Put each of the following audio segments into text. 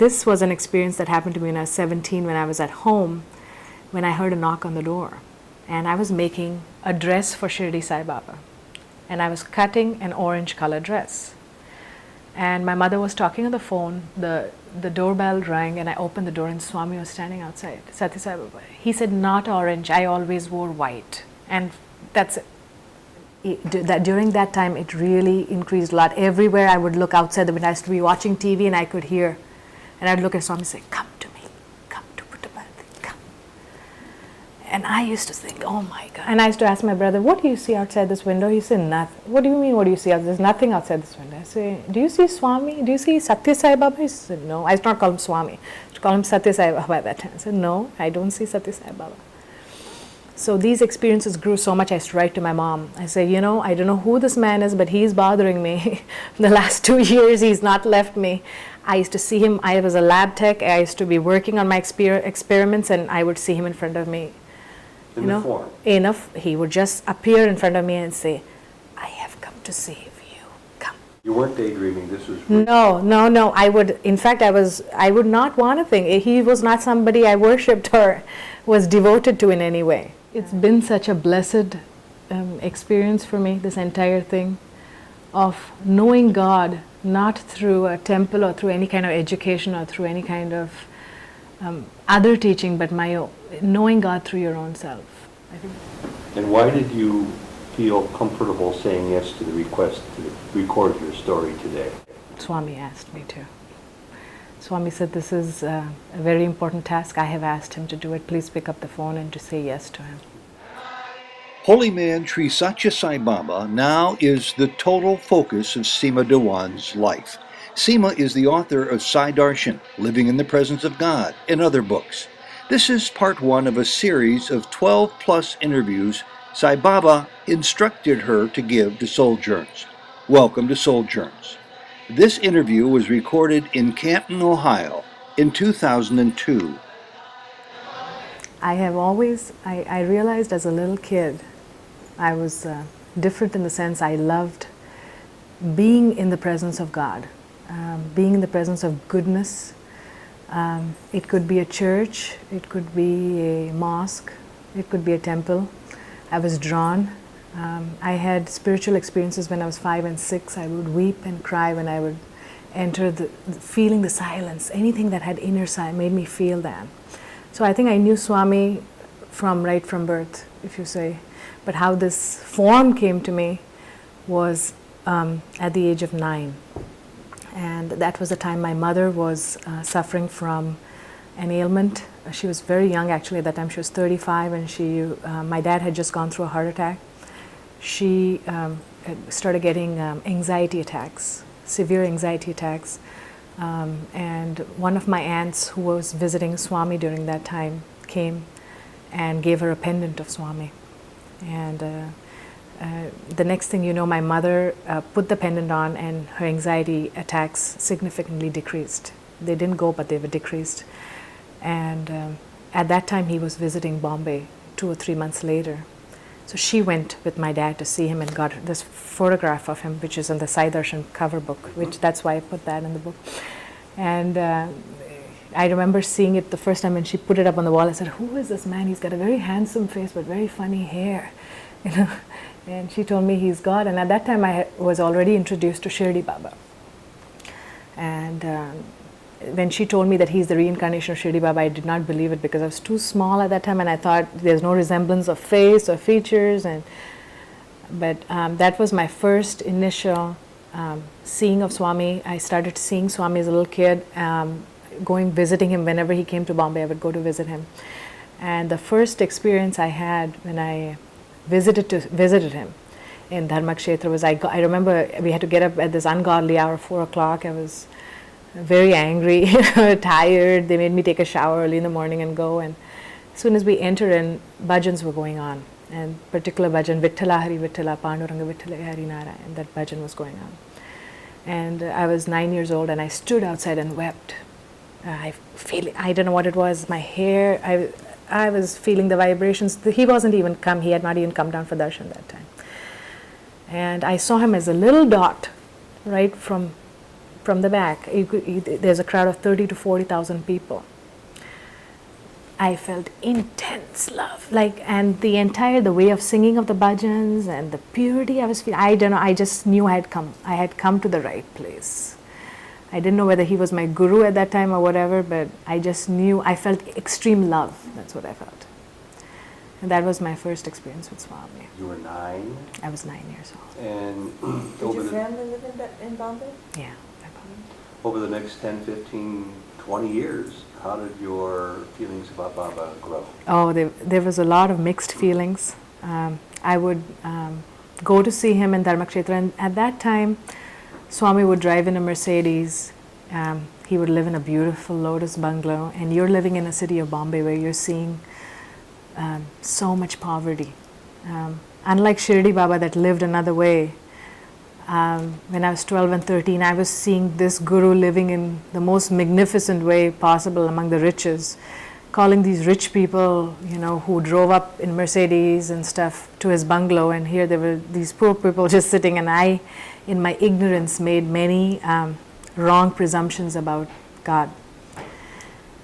this was an experience that happened to me when I was 17, when I was at home, when I heard a knock on the door. And I was making a dress for Shirdi Sai Baba. And I was cutting an orange colored dress. And my mother was talking on the phone, the doorbell rang, and I opened the door and Swami was standing outside, Satya Sai Baba. He said, not orange, I always wore white. And that's it. During that time, it really increased a lot. Everywhere I would look outside the window, I used to be watching TV and I could hear. And I'd look at Swami and say, come to me, come to Puttaparthi, come. And I used to think, oh my God. And I used to ask my brother, what do you see outside this window? He said, nothing. What do you mean, what do you see outside? There's nothing outside this window. I say, do you see Swami? Do you see Satya Sai Baba? He said, no. I used to not call him Swami. I used to call him Satya Sai Baba at that time. I said, no, I don't see Satya Sai Baba. So these experiences grew so much, I used to write to my mom. I say, you know, I don't know who this man is, but he's bothering me. The last 2 years, he's not left me. I used to see him, I was a lab tech, I used to be working on my experiments, and I would see him in front of me. In the form? He would just appear in front of me and say, I have come to save you, come. You weren't daydreaming, this was... No, I would not want to think. He was not somebody I worshipped or was devoted to in any way. It's been such a blessed experience for me, this entire thing of knowing God, not through a temple or through any kind of education or through any kind of other teaching, but knowing God through your own self. I think. And why did you feel comfortable saying yes to the request to record your story today? Swami asked me to. Swami said, this is a very important task. I have asked him to do it. Please pick up the phone and to say yes to him. Holy man Sri Satya Sai Baba now is the total focus of Seema Dewan's life. Seema is the author of Sai Darshan, Living in the Presence of God, and other books. This is part 1 of a series of 12+ interviews Sai Baba instructed her to give to Souljourns. Welcome to Souljourns. This interview was recorded in Canton, Ohio in 2002. I realized as a little kid, I was different in the sense I loved being in the presence of God, being in the presence of goodness. It could be a church, it could be a mosque, it could be a temple. I was drawn. I had spiritual experiences when I was 5 and 6. I would weep and cry when I would enter feeling the silence. Anything that had inner silence made me feel that. So I think I knew Swami right from birth, if you say. But how this form came to me was at the age of 9. And that was the time my mother was suffering from an ailment. She was very young actually at that time. She was 35 and my dad had just gone through a heart attack. She started getting anxiety attacks, severe anxiety attacks. And one of my aunts who was visiting Swami during that time came and gave her a pendant of Swami. And the next thing you know, my mother put the pendant on and her anxiety attacks significantly decreased. They didn't go, but they were decreased. And at that time he was visiting Bombay 2 or 3 months later. So she went with my dad to see him and got this photograph of him, which is in the Sai Darshan cover book, that's why I put that in the book. And I remember seeing it the first time, and she put it up on the wall. I said, who is this man? He's got a very handsome face, but very funny hair. You know? And she told me he's God. And at that time, I was already introduced to Shirdi Baba. And when she told me that he's the reincarnation of Shirdi Baba, I did not believe it because I was too small at that time, and I thought there's no resemblance of face or features. But that was my first initial seeing of Swami. I started seeing Swami as a little kid, visiting him whenever he came to Bombay. I would go to visit him. And the first experience I had when I visited him in Dharmakshetra was, I remember we had to get up at this ungodly hour, 4 o'clock. I was very angry, tired. They made me take a shower early in the morning and go. And as soon as we entered in, bhajans were going on. And particular bhajan, Vittala Hari Vittala, Panduranga Vittala Hari Narayan, that bhajan was going on. And I was 9 years old and I stood outside and wept. I don't know what it was, my hair, I was feeling the vibrations. He had not even come down for darshan that time. And I saw him as a little dot, right from from the back. There's a crowd of 30 to 40,000 people. I felt intense love, and the way of singing of the bhajans and the purity I was feeling. I don't know. I just knew I had come to the right place. I didn't know whether he was my guru at that time or whatever, but I just knew. I felt extreme love. That's what I felt, and that was my first experience with Swami. You were 9? I was 9 years old. And Did your family live in Bombay? Yeah. over the next 10, 15, 20 years, how did your feelings about Baba grow? Oh, there was a lot of mixed feelings. I would go to see him in Dharmakshetra, and at that time, Swami would drive in a Mercedes. He would live in a beautiful lotus bungalow, and you're living in a city of Bombay where you're seeing so much poverty. Unlike Shirdi Baba that lived another way, when I was 12 and 13, I was seeing this guru living in the most magnificent way possible among the riches, calling these rich people, who drove up in Mercedes and stuff to his bungalow, and here there were these poor people just sitting, and I, in my ignorance, made many wrong presumptions about God.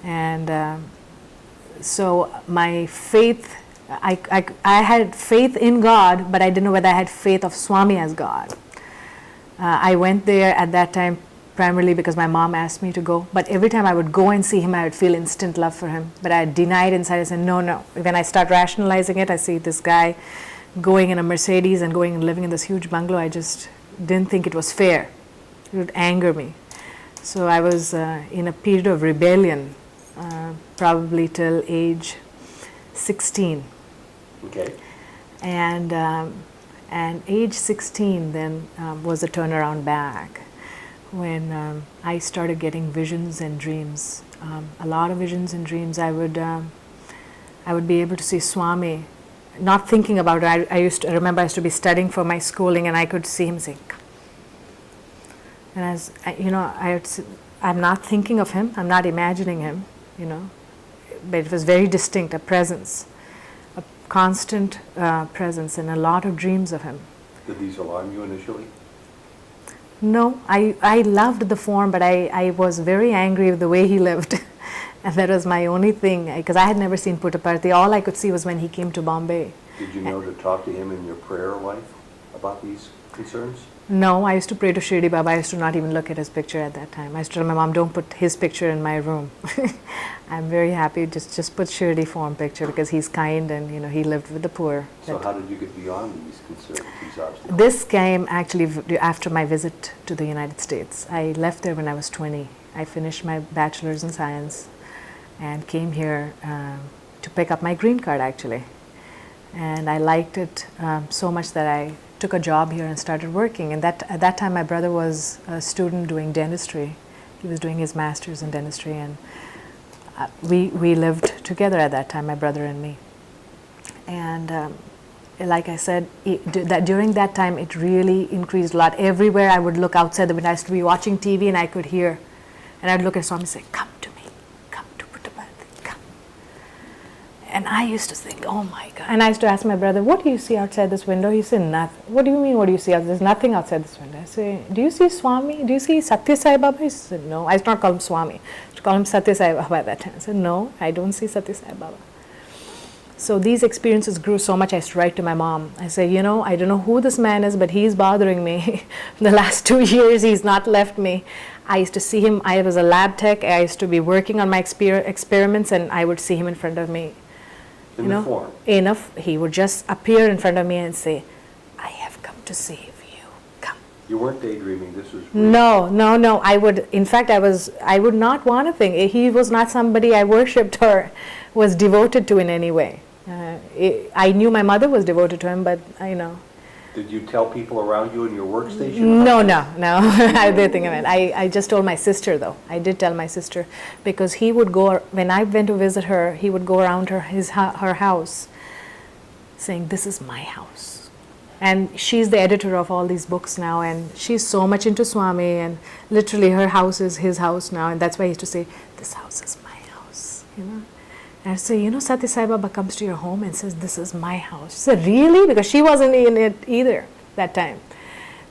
And so my faith, I had faith in God, but I didn't know whether I had faith of Swami as God. I went there at that time primarily because my mom asked me to go, but every time I would go and see him, I would feel instant love for him. But I denied inside. I said, no. When I start rationalizing it, I see this guy going in a Mercedes and going and living in this huge bungalow. I just didn't think it was fair. It would anger me. So I was in a period of rebellion, probably till age 16. Okay. And age 16 then was a turnaround back when I started getting visions and dreams. A lot of visions and dreams. I would be able to see Swami, not thinking about it. I used to be studying for my schooling, and I could see him saying, "Come." And as I'm not thinking of him, I'm not imagining him, but it was very distinct, a presence. Constant presence and a lot of dreams of him. Did these alarm you initially? No, I loved the form, but I was very angry with the way he lived. And that was my only thing, because I had never seen Puttaparthi. All I could see was when he came to Bombay. Did you know to talk to him in your prayer life about these concerns? No, I used to pray to Shirdi Baba. I used to not even look at his picture at that time. I used to tell my mom, don't put his picture in my room. I'm very happy, just put Shirdi form picture, because he's kind and he lived with the poor. So how did you get beyond these concerns, these obstacles? This came actually after my visit to the United States. I left there when I was 20. I finished my bachelor's in science and came here to pick up my green card actually. And I liked it so much that I took a job here and started working. And at that time my brother was a student doing dentistry. He was doing his master's in dentistry, and we lived together at that time, my brother and me. And like I said, during that time it really increased a lot. Everywhere I would look outside the window, I used to be watching TV and I could hear, and I'd look at Swami and say, "Come to me, come to Puttaparthi, come." And I used to think, oh my God. And I used to ask my brother, "What do you see outside this window?" He said, "Nothing." "What do you mean, what do you see outside? There's nothing outside this window." I say, "Do you see Swami? Do you see Sai Baba?" He said, "No." I used to not call him Swami. I used to call him Sai Baba at that time. I said, "No, I don't see Sai Baba." So these experiences grew so much, I used to write to my mom. I say, I don't know who this man is, but he's bothering me. The last 2 years, he's not left me. I used to see him. I was a lab tech. I used to be working on my experiments, and I would see him in front of me. In the form? He would just appear in front of me and say, "I have come to save you. Come." You weren't daydreaming. This was real. No. I would not want to think. He was not somebody I worshipped or was devoted to in any way. I knew my mother was devoted to him, but Did you tell people around you in your workstation? No. I didn't think of it. I just told my sister, though. I did tell my sister, because he would go, when I went to visit her, he would go around her house saying, "This is my house." And she's the editor of all these books now, and she's so much into Swami, and literally her house is his house now, and that's why he used to say, "This house is my house," And I say, Sai Baba comes to your home and says, "This is my house." She said, "Really?" Because she wasn't in it either that time.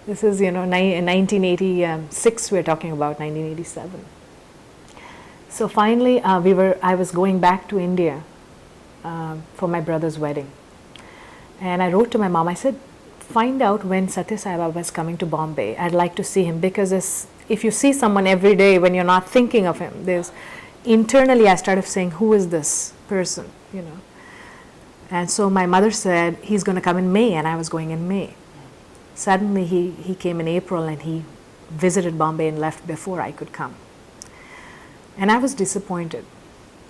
This is, in 1986, we're talking about 1987. So finally, I was going back to India for my brother's wedding. And I wrote to my mom, I said, find out when Satya Sai Baba is coming to Bombay. I'd like to see him, because if you see someone every day when you're not thinking of him, internally I started saying, who is this person, And so my mother said, he's going to come in May, and I was going in May. Suddenly he came in April, and he visited Bombay and left before I could come. And I was disappointed.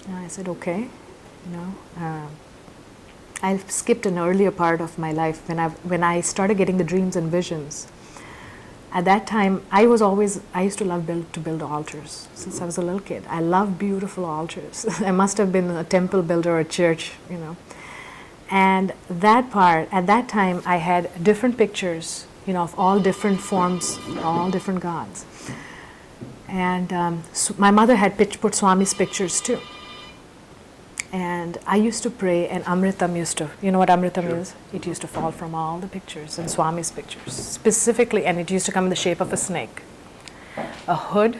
And I said, okay, I skipped an earlier part of my life when I started getting the dreams and visions. At that time, I used to love to build altars since I was a little kid. I love beautiful altars. I must have been a temple builder or a church, And at that time, I had different pictures, of all different forms, all different gods. And my mother had put Swami's pictures too. And I used to pray, and Amritam you know what Amritam is? It used to fall from all the pictures, and Swami's pictures specifically, and it used to come in the shape of a snake, a hood,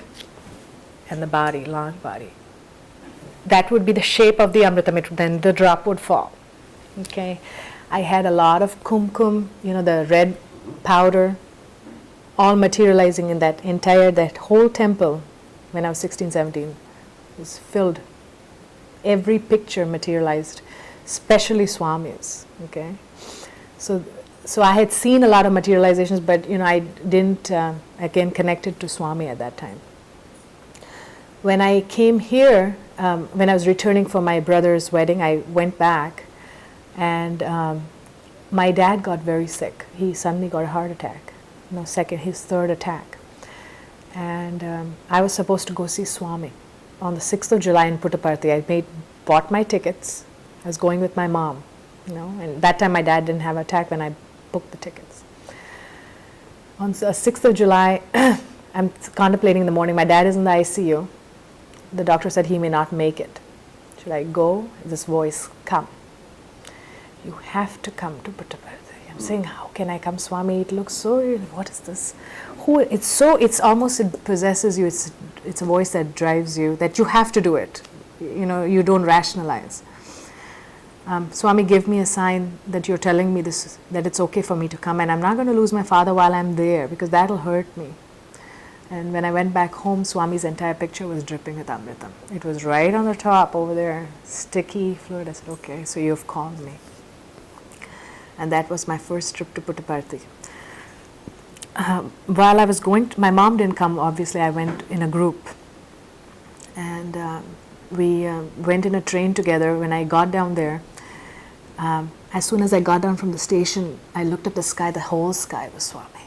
and the body, long body. That would be the shape of the Amritam, then the drop would fall. Okay, I had a lot of kumkum, the red powder, all materializing in that whole temple when I was 16, 17, was filled. Every picture materialized, especially Swami's. Okay, so I had seen a lot of materializations, but I didn't again connect it to Swami at that time. When I came here, when I was returning for my brother's wedding, I went back, and my dad got very sick. He suddenly got a heart attack. His third attack, and I was supposed to go see Swami on the 6th of July in Puttaparthi. I bought my tickets. I was going with my mom, and that time my dad didn't have an attack when I booked the tickets. On the 6th of July, I'm contemplating in the morning. My dad is in the ICU. The doctor said he may not make it. Should I go? This voice, come. You have to come to Puttaparthi. I'm saying, how can I come, Swami? It looks so, what is this? It's almost, it possesses you. It's a voice that drives you, that you have to do it. You don't rationalize. Swami gave me a sign that you're telling me this, that it's okay for me to come, and I'm not going to lose my father while I'm there, because that'll hurt me. And when I went back home, Swami's entire picture was dripping with Amritam. It was right on the top over there, sticky fluid. I said, okay, so you've called me. And that was my first trip to Puttaparthi. While I was going, my mom didn't come, obviously. I went in a group. And we went in a train together. When I got down there, as soon as I got down from the station, I looked at the sky. The whole sky was Swami.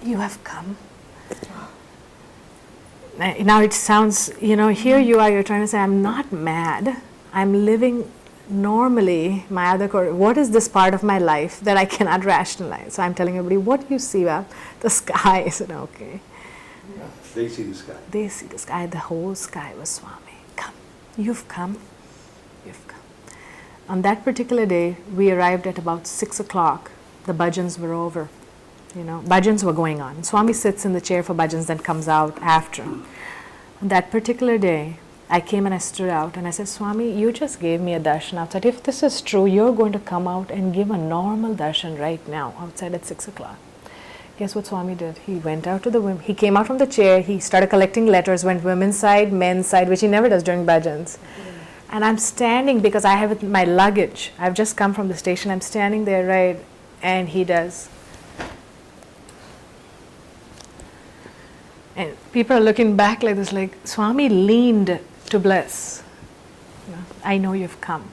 You have come. Now it sounds, here you are, you're trying to say, I'm not mad. I'm living normally. What is this part of my life that I cannot rationalize? So I'm telling everybody, what do you see? Well, the sky. I said, okay. Yeah, they see the sky. They see the sky. The whole sky was Swami. Come. You've come. You've come. On that particular day, we arrived at about 6 o'clock. The bhajans were over. Bhajans were going on. Swami sits in the chair for bhajans, then comes out after. On that particular day, I came and I stood out and I said, Swami, you just gave me a darshan outside. If this is true, you're going to come out and give a normal darshan right now outside at 6 o'clock. Guess what Swami did? He went out to the women. He came out from the chair. He started collecting letters, went women's side, men's side, which he never does during bhajans. And I'm standing because I have my luggage. I've just come from the station. I'm standing there, right? And he does. And people are looking back like this, like, Swami leaned to bless. I know you've come.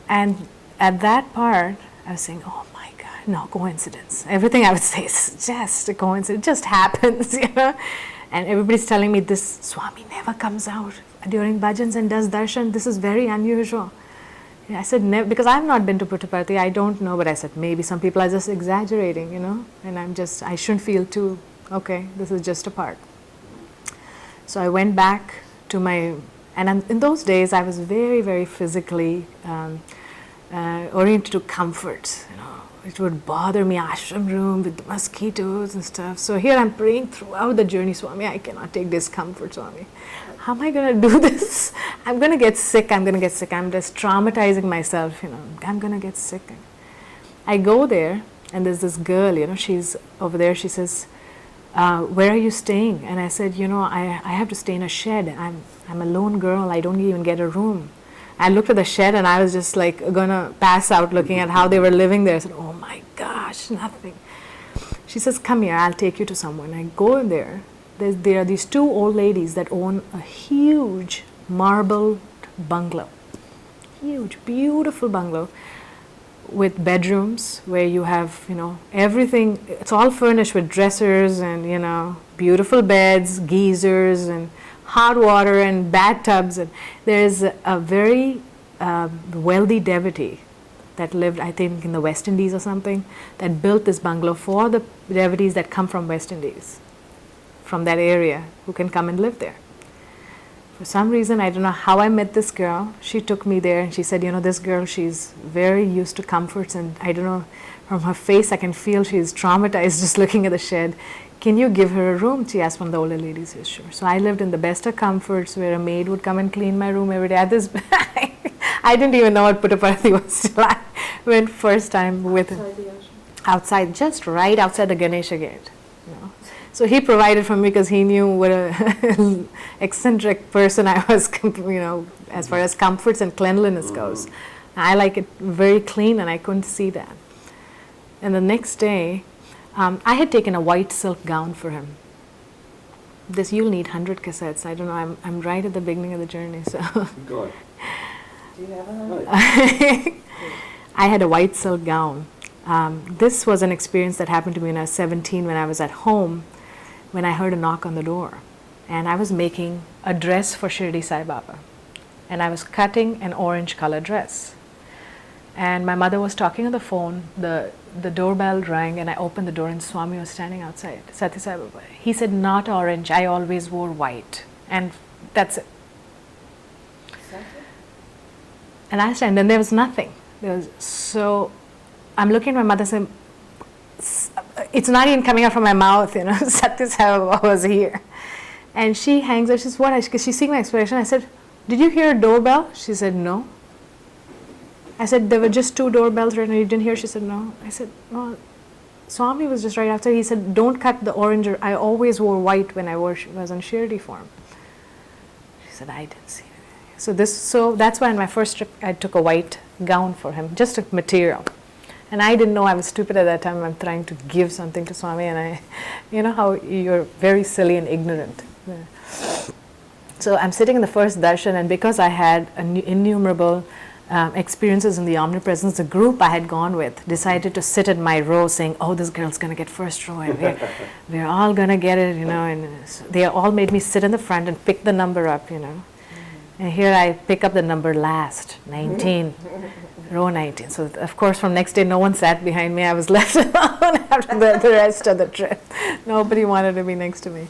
And at that part, I was saying, oh my God, no coincidence. Everything I would say is just a coincidence. It just happens, And everybody's telling me this Swami never comes out during bhajans and does darshan. This is very unusual. I said, never, because I've not been to Puttaparthi, I don't know, but I said, maybe some people are just exaggerating, and I shouldn't feel too, okay, this is just a part. So I went back to in those days I was very, very physically oriented to comfort, it would bother me, ashram room with the mosquitoes and stuff. So here I'm praying throughout the journey, Swami, I cannot take discomfort, Swami. How am I going to do this? I'm going to get sick, I'm just traumatizing myself, I'm going to get sick. I go there, and there's this girl, she's over there, she says, where are you staying? And I said, I have to stay in a shed. I'm a lone girl, I don't even get a room. I looked at the shed and I was just like gonna pass out looking at how they were living there. I said, oh my gosh, nothing. She says, come here, I'll take you to someone. I go in there. There are these two old ladies that own a huge marble bungalow. Huge, beautiful bungalow with bedrooms where you have, everything. It's all furnished with dressers and, beautiful beds, geysers and hot water and bathtubs. And there's a very wealthy devotee that lived, I think, in the West Indies or something, that built this bungalow for the devotees that come from West Indies, from that area, who can come and live there. For some reason, I don't know how I met this girl. She took me there and she said, this girl, she's very used to comforts, and I don't know, from her face I can feel she's traumatized just looking at the shed. Can you give her a room? She asked one of the older ladies. Says, sure. So I lived in the best of comforts, where a maid would come and clean my room every day. At this, I didn't even know what Puttaparthi was till I went first time with him. Outside, just right outside the Ganesha gate. So he provided for me because he knew what a eccentric person I was, as far as comforts and cleanliness goes. I like it very clean, and I couldn't see that. And the next day, I had taken a white silk gown for him. You'll need 100 cassettes. I don't know. I'm right at the beginning of the journey. So. Go on. Do you have a 100? I had a white silk gown. This was an experience that happened to me when I was 17, when I was at home, when I heard a knock on the door. And I was making a dress for Shirdi Sai Baba. And I was cutting an orange color dress. And my mother was talking on the phone, the doorbell rang, and I opened the door, and Swami was standing outside, Sati Sai Baba. He said, not orange, I always wore white. And that's it. And I stand, and there was nothing. So I'm looking at my mother saying, it's not even coming out from my mouth, Sati Sai Baba was here. And she hangs up, she says, what? Because she's seeing my expression. I said, did you hear a doorbell? She said, no. I said, there were just 2 doorbells right now, you didn't hear? She said, no. I said, well, Swami was just right outside. He said, don't cut the orange. I always wore white when I was on Shirdi form. She said, I didn't see anything. So that's why in my first trip, I took a white gown for him, just a material. And I didn't know, I was stupid at that time. I'm trying to give something to Swami, and you know how you're very silly and ignorant. Yeah. So I'm sitting in the first darshan, and because I had innumerable experiences in the omnipresence, the group I had gone with decided to sit in my row saying, oh, this girl's going to get first row, and we're all going to get it, and so they all made me sit in the front and pick the number up, And here I pick up the number last, 19, row 19. So of course from next day no one sat behind me. I was left alone after the rest of the trip. Nobody wanted to be next to me.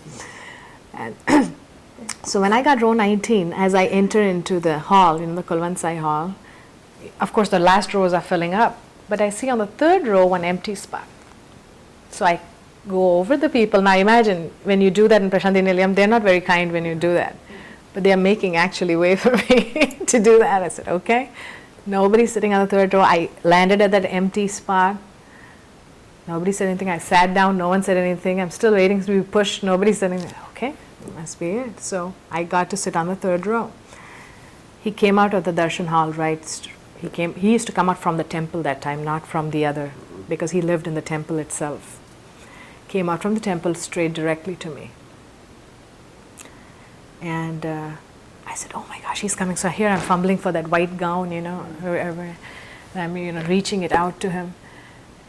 And so when I got row 19, as I enter into the hall, the Kulvansai hall, of course the last rows are filling up, but I see on the 3rd row one empty spot. So I go over the people. Now imagine when you do that in Prashanti Nilayam, they're not very kind when you do that. But they are making actually way for me to do that. I said, okay. Nobody's sitting on the 3rd row. I landed at that empty spot. Nobody said anything. I sat down. No one said anything. I'm still waiting to be pushed. Nobody said anything. Okay, must be it. So I got to sit on the 3rd row. He came out of the darshan hall, right? He used to come out from the temple that time, not from the other, because he lived in the temple itself. Came out from the temple straight directly to me. And I said, oh my gosh, he's coming. So here I'm fumbling for that white gown, wherever. And I'm, reaching it out to him.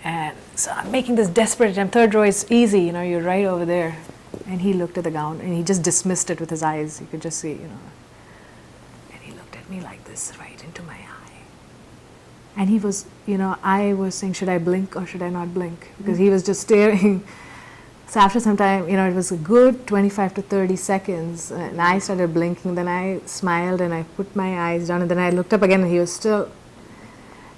And so I'm making this desperate attempt. 3rd row is easy, you're right over there. And he looked at the gown and he just dismissed it with his eyes. You could just see, And he looked at me like this, right into my eye. And he was, I was saying, should I blink or should I not blink? Because he was just staring. So after some time, it was a good 25 to 30 seconds, and I started blinking. Then I smiled and I put my eyes down, and then I looked up again, and he was still.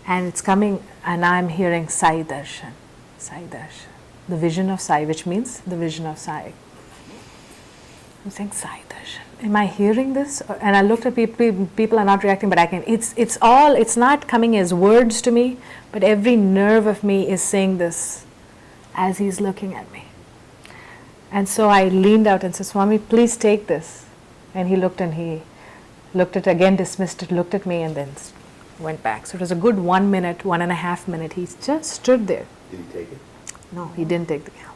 And it's coming And I'm hearing Sai Darshan, Sai Darshan, the vision of Sai, which means the vision of Sai. I'm saying Sai Darshan. Am I hearing this? And I looked at people, people are not reacting, but I can, it's not coming as words to me, but every nerve of me is saying this as he's looking at me. And so I leaned out and said, Swami, please take this. And he looked at it again, dismissed it, looked at me, and then went back. So it was a good 1 minute, 1.5 minutes. He just stood there. Did he take it? No, he didn't take the camel.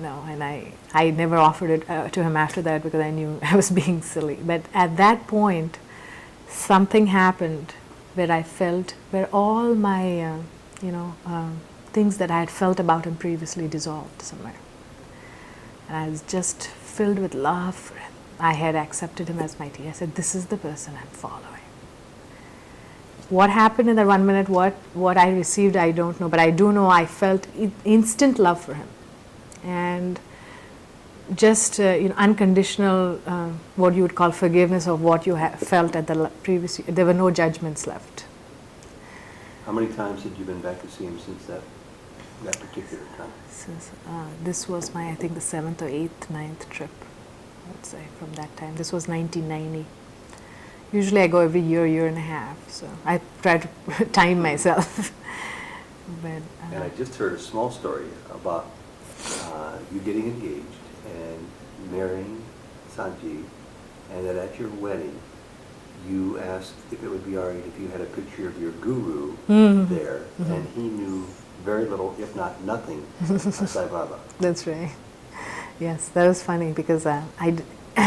No, and I never offered it to him after that because I knew I was being silly. But at that point, something happened where I felt, where all my, things that I had felt about him previously dissolved somewhere. And I was just filled with love for him. I had accepted him as my teacher. I said, this is the person I'm following. What happened in the 1 minute, what I received, I don't know. But I do know I felt instant love for him. And just unconditional, what you would call forgiveness of what you felt at the previous, there were no judgments left. How many times had you been back to see him since that particular time? Since, this was my, I think, the 7th or 8th, 9th trip, I would say, from that time. This was 1990. Usually I go every year and a half, so I try to time myself. But, and I just heard a small story about you getting engaged and marrying Sanjeev, and that at your wedding you asked if it would be all right if you had a picture of your guru there, and he knew very little, if not nothing, of Sai Baba. That's right. Yes, that was funny because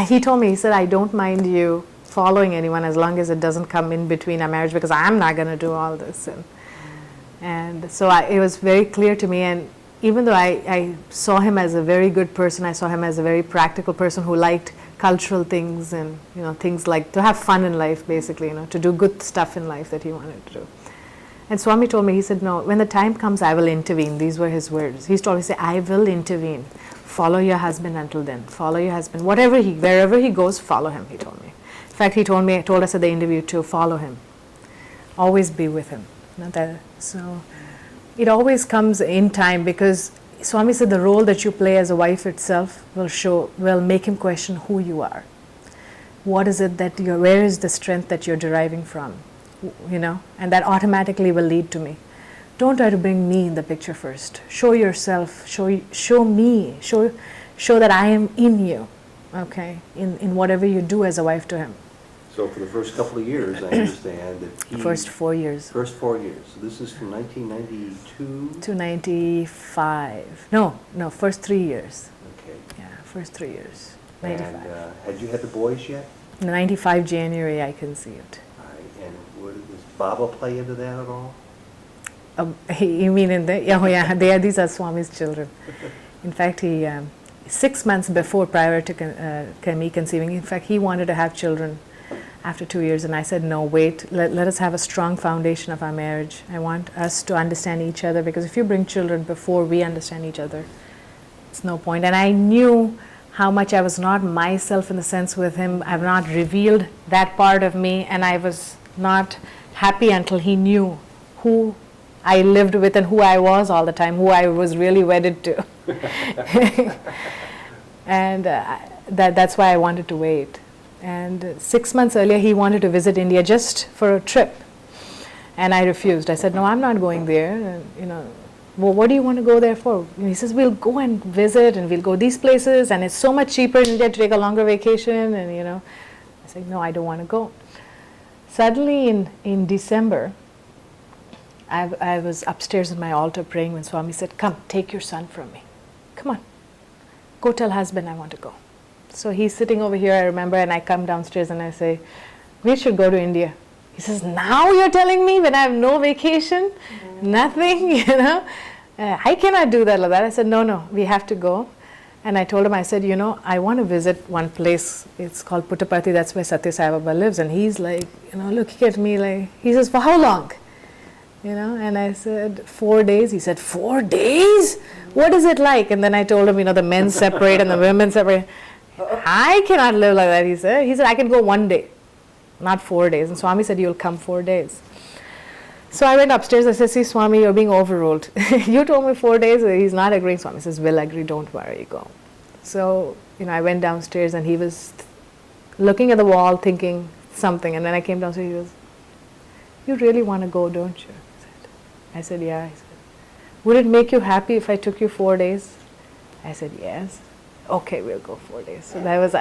he told me, he said, I don't mind you following anyone as long as it doesn't come in between our marriage because I'm not going to do all this. And so it was very clear to me, and even though I saw him as a very good person, I saw him as a very practical person who liked cultural things and things like to have fun in life, basically, to do good stuff in life that he wanted to do. And Swami told me, he said, no, when the time comes, I will intervene. These were his words. He told me, say, I will intervene. Follow your husband until then. Follow your husband. Wherever he goes, follow him, he told me. In fact, he told us at the interview to follow him. Always be with him. So it always comes in time because Swami said the role that you play as a wife itself will make him question who you are. What is it that where is the strength that you're deriving from? And that automatically will lead to me. Don't try to bring me in the picture first. Show yourself, show me, show that I am in you, okay, in whatever you do as a wife to him. So for the first couple of years, I understand that he... First 4 years. First 4 years. So this is from 1992? To 95. No, first 3 years. Okay. Yeah, first 3 years. And 95. had you had the boys yet? 95 January, I conceived. All right. And does Baba play into that at all? You mean in the... Yeah, these are Swami's children. In fact, he 6 months prior to me conceiving, in fact, he wanted to have children after 2 years, and I said, no, wait, let us have a strong foundation of our marriage. I want us to understand each other, because if you bring children before we understand each other, it's no point. And I knew how much I was not myself in the sense with him. I've not revealed that part of me, and I was not happy until he knew who I lived with and who I was all the time, who I was really wedded to. And that's why I wanted to wait. And 6 months earlier, he wanted to visit India just for a trip. And I refused. I said, no, I'm not going there. And, well, what do you want to go there for? And he says, we'll go and visit, and we'll go these places, and it's so much cheaper in India to take a longer vacation. And, I said, no, I don't want to go. Suddenly in December, I was upstairs in my altar praying when Swami said, come, take your son from me. Come on. Go tell husband I want to go. So he's sitting over here, I remember, and I come downstairs and I say, we should go to India. He says, now you're telling me when I have no vacation, nothing, I cannot do that like that. I said, no, we have to go. And I told him, I said, I want to visit one place. It's called Puttaparthi. That's where Sai Baba lives. And he's like, looking at me like, he says, for how long? And I said, 4 days. He said, 4 days? What is it like? And then I told him, the men separate and the women separate. I cannot live like that, he said. He said, I can go 1 day, not 4 days. And Swami said, you'll come 4 days. So I went upstairs. I said, see, Swami, you're being overruled. You told me 4 days. He's not agreeing. Swami says, will agree. Don't worry. Go. So, I went downstairs and he was looking at the wall thinking something. And then I came downstairs. He goes, you really want to go, don't you? I said, yeah. He said, would it make you happy if I took you 4 days? I said, yes. Okay, we'll go 4 days. So that was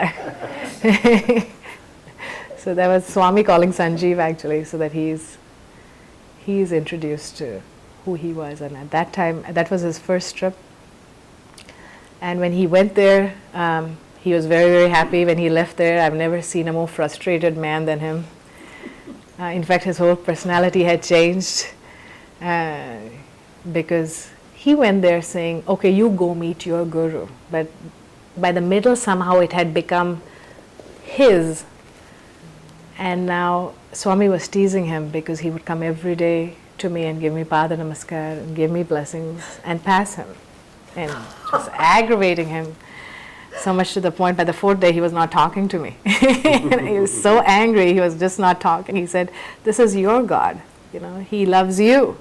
so that was Swami calling Sanjeev actually, so that he's introduced to who he was. And at that time, that was his first trip. And when he went there, he was very, very happy. When he left there, I've never seen a more frustrated man than him. In fact, his whole personality had changed because he went there saying, okay, you go meet your guru. But by the middle, somehow it had become his. And now Swami was teasing him because he would come every day to me and give me pada namaskar and give me blessings and pass him. And just aggravating him so much to the point by the 4th day he was not talking to me. He was so angry, he was just not talking. He said, this is your God, he loves you.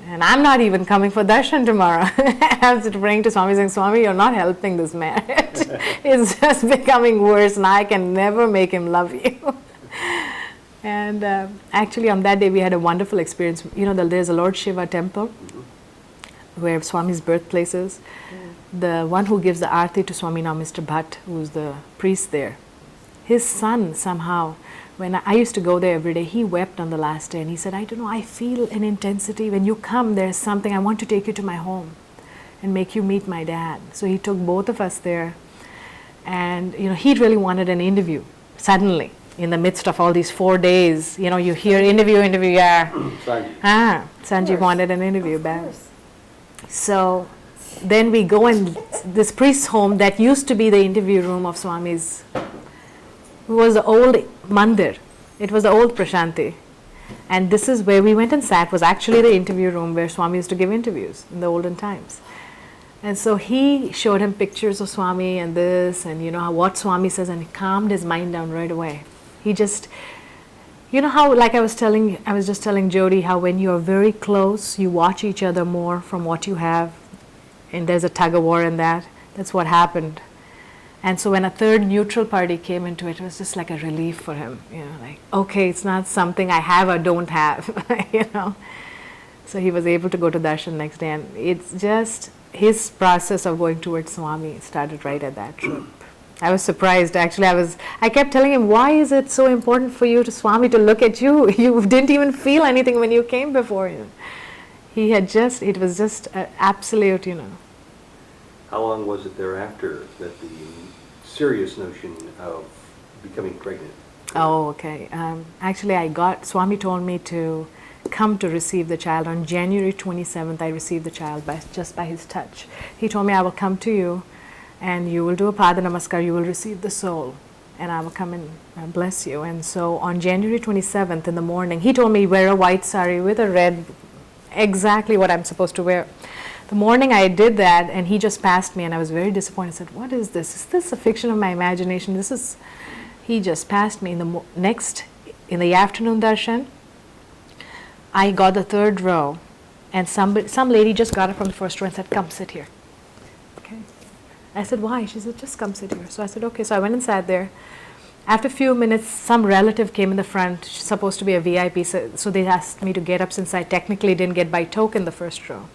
And I'm not even coming for darshan tomorrow. I was praying to Swami saying, Swami, you're not helping this marriage. It's just becoming worse and I can never make him love you. And actually on that day we had a wonderful experience. There's a Lord Shiva temple where Swami's birthplace is. The one who gives the aarti to Swami now, Mr. Bhatt, who's the priest there, his son somehow, when I used to go there every day, he wept on the last day and he said, I don't know, I feel an intensity. When you come, there's something, I want to take you to my home and make you meet my dad. So he took both of us there and, he really wanted an interview suddenly in the midst of all these 4 days. You hear interview, yeah. Sanjeev wanted an interview back. So then we go in this priest's home that used to be the interview room of Swami's. It was the old mandir. It was the old Prashanti. And this is where we went and sat, was actually the interview room where Swami used to give interviews in the olden times. And so he showed him pictures of Swami and this and what Swami says, and it calmed his mind down right away. He just, how, like I was just telling Jody, how when you're very close, you watch each other more from what you have, and there's a tug of war in that. That's what happened. And so when a third neutral party came into it, it was just like a relief for him, like, okay, it's not something I have or don't have, So he was able to go to darshan next day, and it's just his process of going towards Swami started right at that trip. I was surprised, actually. I kept telling him, why is it so important for you to Swami to look at you? You didn't even feel anything when you came before him. It was just an absolute, How long was it thereafter that the serious notion of becoming pregnant? Oh, okay. Actually, Swami told me to come to receive the child. On January 27th, I received the child just by his touch. He told me, I will come to you and you will do a pada namaskar, you will receive the soul, and I will come and bless you. And so on January 27th in the morning, he told me, wear a white sari with a red, exactly what I'm supposed to wear. The morning I did that, and he just passed me, and I was very disappointed. I said, what is this? Is this a fiction of my imagination? He just passed me. In the afternoon darshan, I got the 3rd row, and some lady just got up from the 1st row and said, come sit here. Okay. I said, why? She said, just come sit here. So I said, okay. So I went and sat there. After a few minutes, some relative came in the front, she's supposed to be a VIP, so they asked me to get up since I technically didn't get by token the 1st row.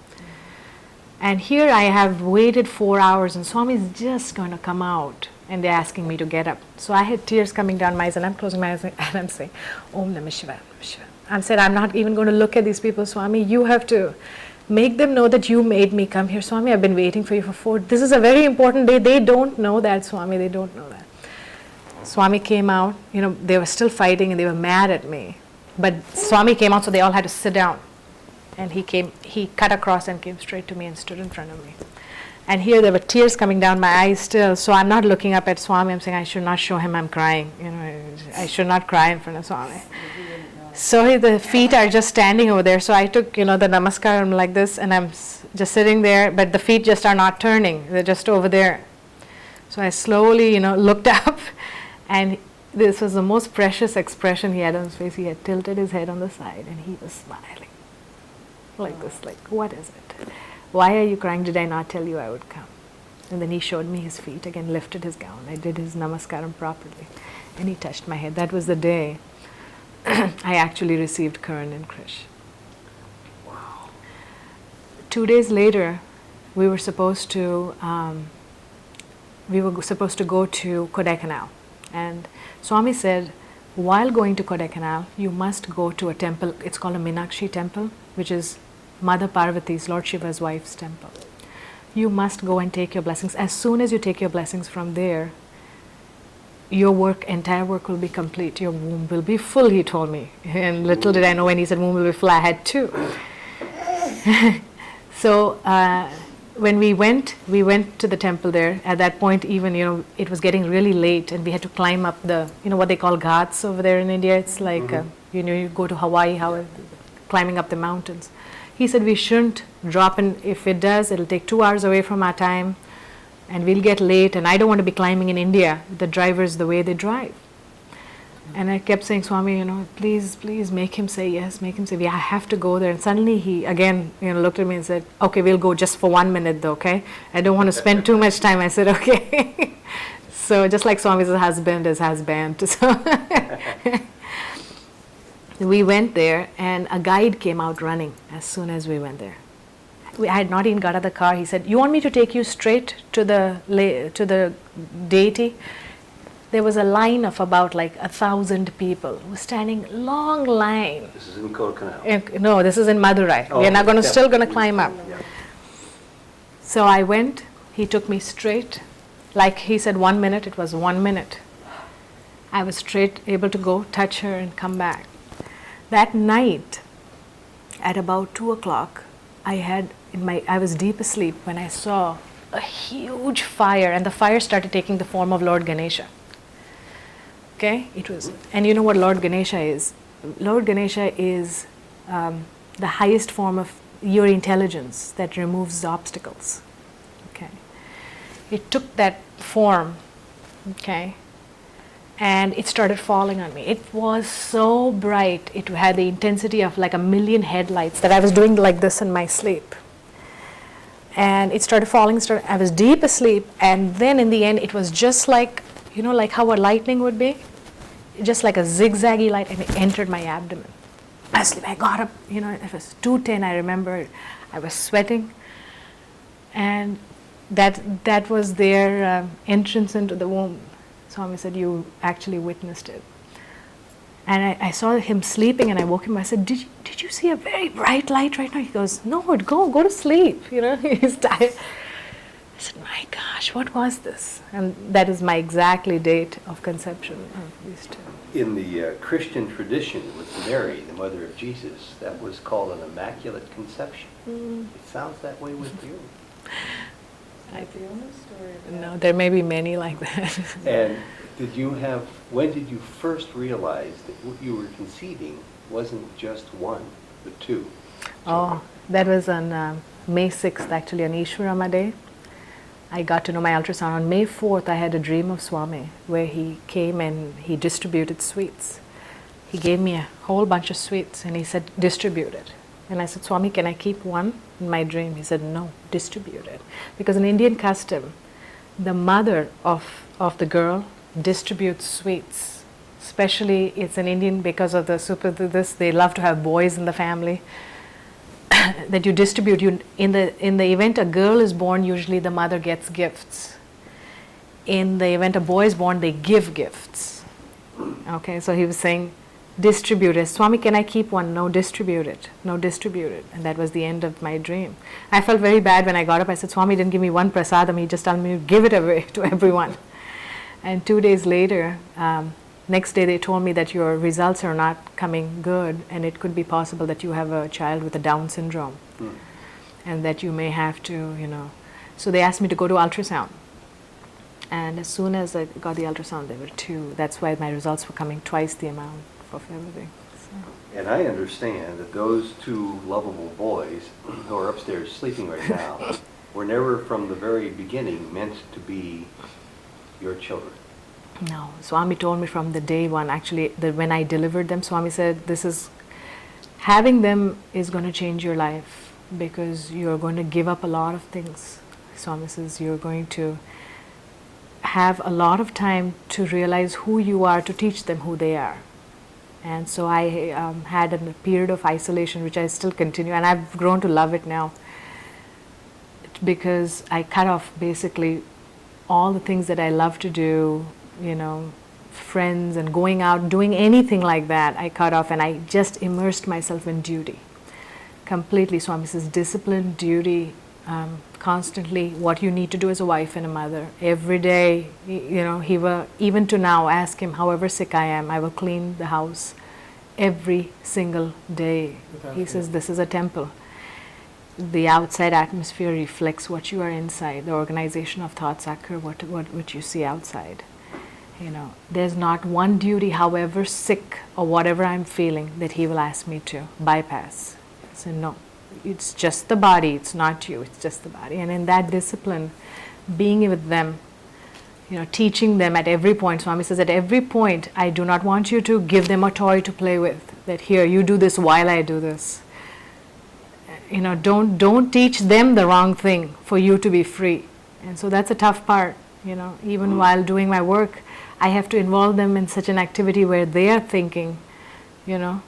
And here I have waited 4 hours, and Swami is just going to come out, and they're asking me to get up. So I had tears coming down my eyes, and I'm closing my eyes, and I'm saying, Om Namah Shivaya, Namah Shivaya. I said, I'm not even going to look at these people, Swami. You have to make them know that you made me come here. Swami, I've been waiting for you for 4. This is a very important day. They don't know that, Swami. They don't know that. Swami came out. They were still fighting, and they were mad at me. But Swami came out, so they all had to sit down. And he cut across and came straight to me and stood in front of me. And here there were tears coming down my eyes still, so I'm not looking up at Swami. I'm saying, I should not show him I'm crying. I should not cry in front of Swami. So the feet are just standing over there. So I took, the namaskar like this, and I'm just sitting there, but the feet just are not turning. They're just over there. So I slowly, looked up, and this was the most precious expression he had on his face. He had tilted his head on the side and he was smiling like this, like, what is it? Why are you crying? Did I not tell you I would come? And then he showed me his feet, again lifted his gown. I did his namaskaram properly and he touched my head. That was the day I actually received Karan and Krish. Wow. 2 days later, we were supposed to go to Kodaikanal. And Swami said, while going to Kodaikanal, you must go to a temple. It's called a Meenakshi temple, which is Mother Parvati's, Lord Shiva's wife's temple. You must go and take your blessings. As soon as you take your blessings from there, your entire work will be complete. Your womb will be full, he told me. And little did I know when he said womb will be full, I had two. So when we went to the temple there. At that point, even, it was getting really late and we had to climb up the, what they call ghats over there in India. It's like, you go to Hawaii, climbing up the mountains. He said we shouldn't drop in. If it does, it'll take 2 hours away from our time and we'll get late, and I don't want to be climbing in India, the drivers, the way they drive. And I kept saying, Swami, please make him say yes, make him say, yeah, I have to go there. And suddenly he again, looked at me and said, okay, we'll go just for 1 minute though, okay? I don't want to spend too much time. I said, okay. So just like Swami's husband is husband. So we went there and a guide came out running as soon as we went there. I had not even got out of the car. He said, you want me to take you straight to the deity? There was a line of about like 1,000 people who were standing, long line. This is in Kodaikanal. No, this is in Madurai. Oh, we are not yeah. still going to climb up. Yeah. So I went. He took me straight. Like he said 1 minute, it was 1 minute. I was straight able to go, touch her and come back. That night, at about 2 o'clock, I was deep asleep when I saw a huge fire, and the fire started taking the form of Lord Ganesha. Okay, it was, and you know what Lord Ganesha is? Lord Ganesha is the highest form of your intelligence that removes the obstacles. Okay, it took that form. Okay. And it started falling on me. It was so bright. It had the intensity of like 1,000,000 headlights that I was doing like this in my sleep. And it started falling. I was deep asleep. And then in the end, it was just like, like how a lightning would be. Just like a zigzaggy light, and it entered my abdomen. I got up, it was 2:10, I remember. I was sweating. And that was their entrance into the womb. Swami said, you actually witnessed it. And I saw him sleeping and I woke him. I said, did you see a very bright light right now? He goes, no, go to sleep. He's tired. I said, my gosh, what was this? And that is my exactly date of conception of these two. In the Christian tradition with Mary, the mother of Jesus, that was called an immaculate conception. It sounds that way with you. Not the only story of that. No, there may be many like that. And when did you first realize that what you were conceiving wasn't just one, but two? Oh, that was on May 6th, actually, on Ishwarama Day. I got to know my ultrasound. On May 4th, I had a dream of Swami where he came and he distributed sweets. He gave me a whole bunch of sweets and he said, distribute it. And I said, Swami, can I keep one? In my dream, he said, no, distribute it. Because in Indian custom, the mother of the girl distributes sweets. Especially, it's an Indian, because of they love to have boys in the family. That you distribute. In the event a girl is born, usually the mother gets gifts. In the event a boy is born, they give gifts. Okay, so he was saying, distribute it. Swami, can I keep one? No, distribute it. No, distribute it. And that was the end of my dream. I felt very bad when I got up. I said, Swami didn't give me one prasadam. He just told me to give it away to everyone. And 2 days later, next day they told me that your results are not coming good and it could be possible that you have a child with a Down syndrome. And that you may have to, So they asked me to go to ultrasound. And as soon as I got the ultrasound, there were two. That's why my results were coming twice the amount of everything. So. And I understand that those two lovable boys who are upstairs sleeping right now were never from the very beginning meant to be your children. No, Swami told me from the day one, actually, that when I delivered them, Swami said, having them is going to change your life because you're going to give up a lot of things. Swami says, you're going to have a lot of time to realize who you are, to teach them who they are. And so I had a period of isolation, which I still continue, and I've grown to love it now, because I cut off basically all the things that I love to do, friends and going out, doing anything like that, I cut off, and I just immersed myself in duty. Completely. Swami says, discipline, duty, constantly what you need to do as a wife and a mother. Every day, he will, even to now, ask him, however sick I am, I will clean the house every single day. He says, this is a temple. The outside atmosphere reflects what you are inside. The organization of thoughts occur what you see outside. There's not one duty, however sick or whatever I'm feeling, that he will ask me to bypass. So no, it's just the body, it's not you, it's just the body. And in that discipline, being with them, teaching them at every point. Swami says, at every point, I do not want you to give them a toy to play with. That here, you do this while I do this. Don't teach them the wrong thing for you to be free. And so that's a tough part. Even while doing my work, I have to involve them in such an activity where they are thinking, or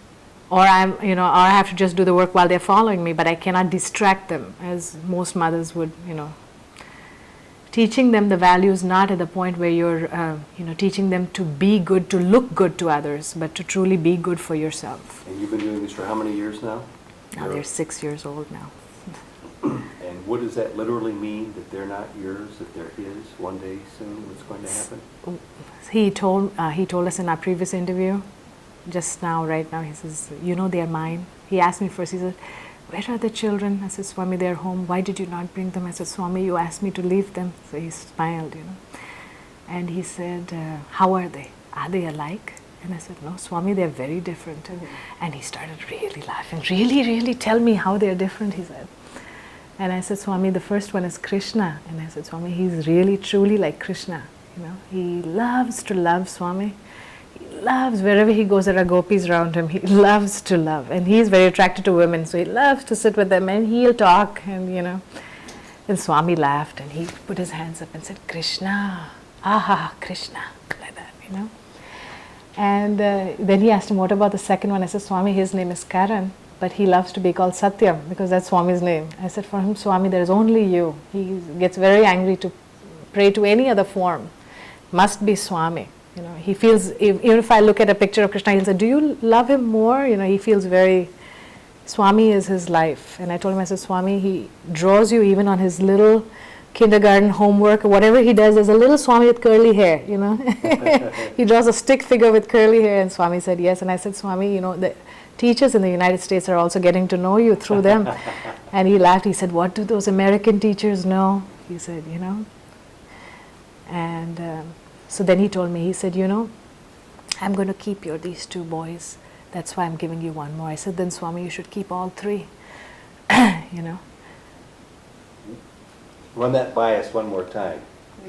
or I have to just do the work while they're following me, but I cannot distract them as most mothers would, Teaching them the values not at the point where you're, teaching them to be good, to look good to others, but to truly be good for yourself. And you've been doing this for how many years now? Now they're 6 years old now. And what does that literally mean, that they're not yours, that they're his one day soon? What's going to happen? He told us in our previous interview, just now, right now, he says, they're mine. He asked me first, he said, where are the children? I said, Swami, they're home. Why did you not bring them? I said, Swami, you asked me to leave them. So he smiled, And he said, how are they? Are they alike? And I said, no, Swami, they're very different. And he started really laughing. Really, really tell me how they're different, he said. And I said, Swami, the first one is Krishna. And I said, Swami, he's really, truly like Krishna. He loves to love, Swami. He loves, wherever he goes, there are gopis around him. He loves to love. And he's very attracted to women, so he loves to sit with them and he'll talk. And, And Swami laughed and he put his hands up and said, Krishna, aha, Krishna, like that, And then he asked him, what about the second one? I said, Swami, his name is Karan, but he loves to be called Satyam because that's Swami's name. I said, for him, Swami, there is only you. He gets very angry to pray to any other form. Must be Swami. He feels, even if I look at a picture of Krishna, he'll say, do you love him more? He feels very, Swami is his life. And I told him, I said, Swami, he draws you even on his little kindergarten homework, or whatever he does, there's a little Swami with curly hair, He draws a stick figure with curly hair, and Swami said yes. And I said, Swami, the teachers in the United States are also getting to know you through them. And he laughed. He said, what do those American teachers know? He said, And so then he told me, he said, I'm going to keep these two boys. That's why I'm giving you one more. I said, then Swami, you should keep all three, Run that by us one more time.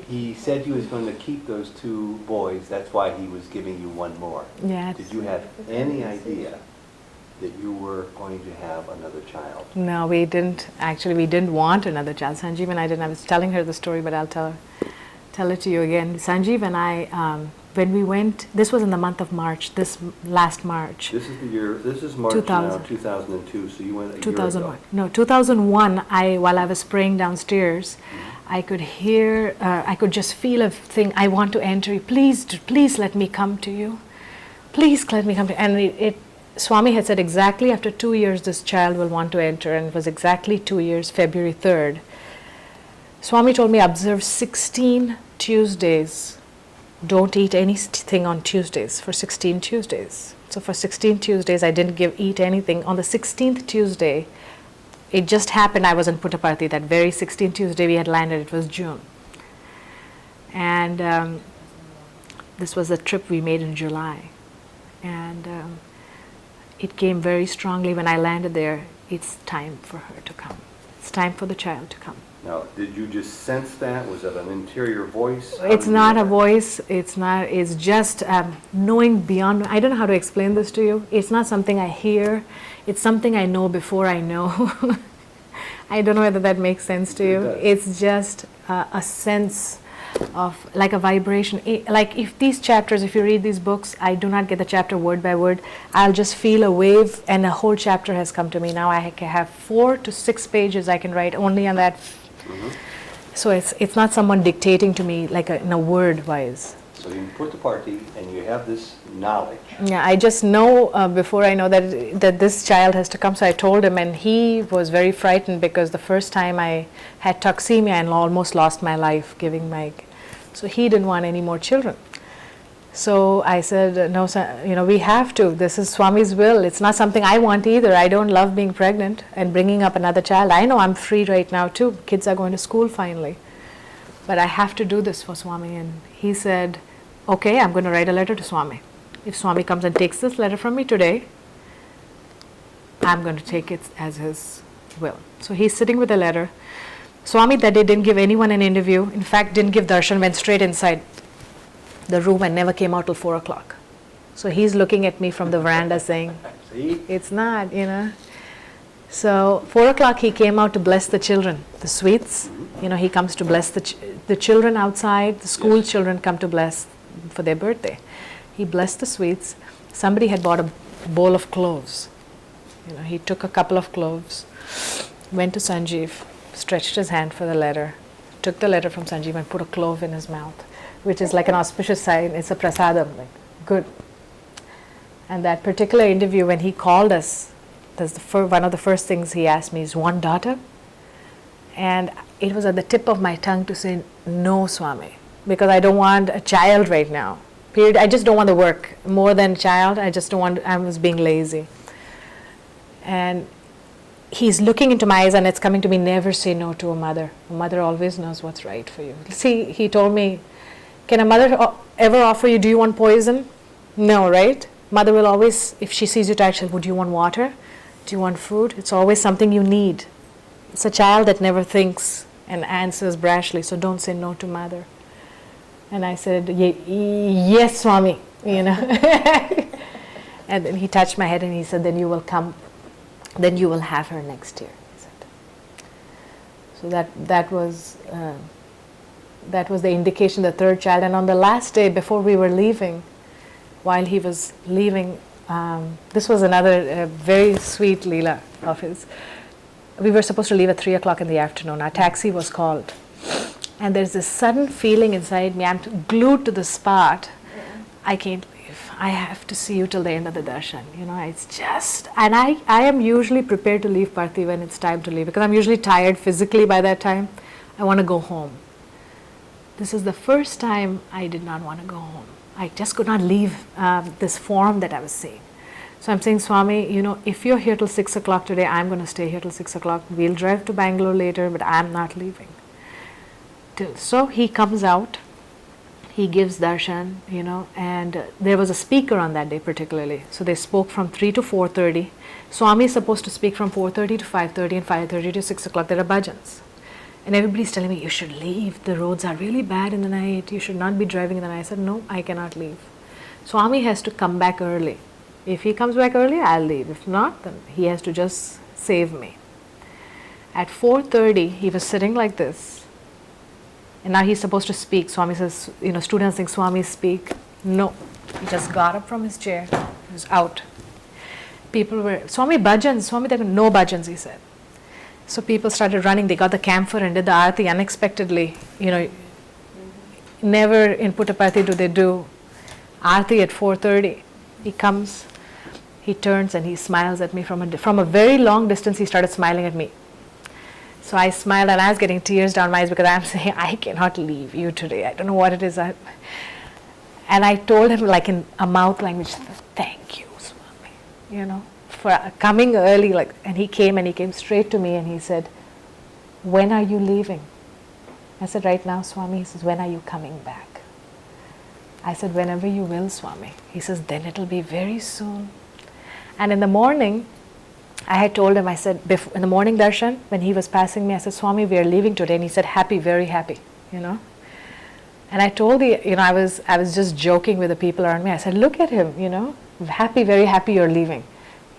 He said he was going to keep those two boys. That's why he was giving you one more. Yes. Did you have any idea that you were going to have another child? No, we didn't. Actually, we didn't want another child. Sanjeev and I didn't. I was telling her the story, but I'll tell it to you again. Sanjeev and I, when we went, this was in the month of March, this last March. This is the year, this is March 2000. Now, 2002, so you went a 2001. year ago. No, 2001, while I was praying downstairs, I could hear, I could just feel a thing, I want to enter you. Please let me come to you. Please let me come to you. And Swami had said exactly after 2 years this child will want to enter, and it was exactly 2 years, February 3rd. Swami told me, observe 16 Tuesdays. Don't eat anything on Tuesdays for 16 Tuesdays. So for 16 Tuesdays, I didn't eat anything. On the 16th Tuesday, it just happened I was in Puttaparthi. That very 16th Tuesday we had landed, it was June. And this was a trip we made in July. And it came very strongly when I landed there, it's time for her to come. It's time for the child to come. Now, did you just sense that? Was it an interior voice? How It's did you not know a that? voice, it's just knowing beyond. I don't know how to explain this to you. It's not something I hear, it's something I know before I know. I don't know whether that makes sense to It you. does. It's just a sense of like a vibration. Like if these chapters, if you read these books, I do not get the chapter word by word. I'll just feel a wave and a whole chapter has come to me. Now I have 4 to 6 pages I can write only on that. So it's not someone dictating to me like in a word wise. So you put the party and you have this knowledge. Yeah, I just know before I know that this child has to come. So I told him, and he was very frightened because the first time I had toxemia and almost lost my life giving my. So he didn't want any more children. So I said, no, sir, we have to. This is Swami's will. It's not something I want either. I don't love being pregnant and bringing up another child. I know I'm free right now too. Kids are going to school finally. But I have to do this for Swami. And he said, okay, I'm going to write a letter to Swami. If Swami comes and takes this letter from me today, I'm going to take it as his will. So he's sitting with a letter. Swami that day didn't give anyone an interview. In fact, didn't give darshan, went straight inside the room and never came out till 4 o'clock. So he's looking at me from the veranda saying, See? it's not, So 4 o'clock he came out to bless the children, the sweets. He comes to bless the children outside. The school Yes. children come to bless for their birthday. He blessed the sweets. Somebody had bought a bowl of cloves. He took a couple of cloves, went to Sanjeev, stretched his hand for the letter, took the letter from Sanjeev and put a clove in his mouth, which is like an auspicious sign. It's a prasadam, like good. And that particular interview, when he called us, that's one of the first things he asked me is, one daughter? And it was at the tip of my tongue to say, no, Swami, because I don't want a child right now. Period. I just don't want the work more than child. I was being lazy. And he's looking into my eyes and it's coming to me, never say no to a mother. A mother always knows what's right for you. See, he told me, can a mother ever offer you, do you want poison? No, right? Mother will always, if she sees you tired, she'll, would you want water? Do you want food? It's always something you need. It's a child that never thinks and answers brashly, so don't say no to mother. And I said, yes, Swami, And then he touched my head and he said, then you will come, then you will have her next year, he said. So that was the indication, the third child. And on the last day, before we were leaving, while he was leaving, this was another very sweet leela of his. We were supposed to leave at 3 o'clock in the afternoon. Our taxi was called. And there's this sudden feeling inside me, I'm glued to the spot. I can't leave. I have to see you till the end of the darshan. It's just, and I am usually prepared to leave Parthi when it's time to leave, because I'm usually tired physically by that time. I want to go home. This is the first time I did not want to go home. I just could not leave this form that I was seeing. So I'm saying, Swami, if you're here till 6 o'clock today, I'm going to stay here till 6 o'clock. We'll drive to Bangalore later, but I'm not leaving. So he comes out, he gives darshan, and there was a speaker on that day particularly. So they spoke from 3 to 4:30. Swami is supposed to speak from 4:30 to 5:30 and 5:30 to 6 o'clock. There are bhajans. And everybody's telling me, you should leave. The roads are really bad in the night. You should not be driving in the night. I said, no, I cannot leave. Swami has to come back early. If he comes back early, I'll leave. If not, then he has to just save me. At 4:30, he was sitting like this. And now he's supposed to speak. Swami says, students think Swami speak. No. He just got up from his chair. He was out. People were, Swami bhajans. Swami, there were no bhajans, he said. So people started running. They got the camphor and did the aarti unexpectedly. Never in Puttaparthi do they do aarti at 4:30. He comes, he turns and he smiles at me from a very long distance. He started smiling at me. So I smiled and I was getting tears down my eyes because I'm saying, I cannot leave you today. I don't know what it is. And I told him like in a mouth language, thank you, Swami, for coming early. And he came straight to me and he said, when are you leaving? I said, right now, Swami. He says, when are you coming back? I said, whenever you will, Swami. He says, then it'll be very soon. And in the morning, I had told him, I said, in the morning darshan, when he was passing me, I said, Swami, we are leaving today. And he said, happy, very happy, you know. And I told I was just joking with the people around me. I said, look at him, you know, happy, very happy you're leaving.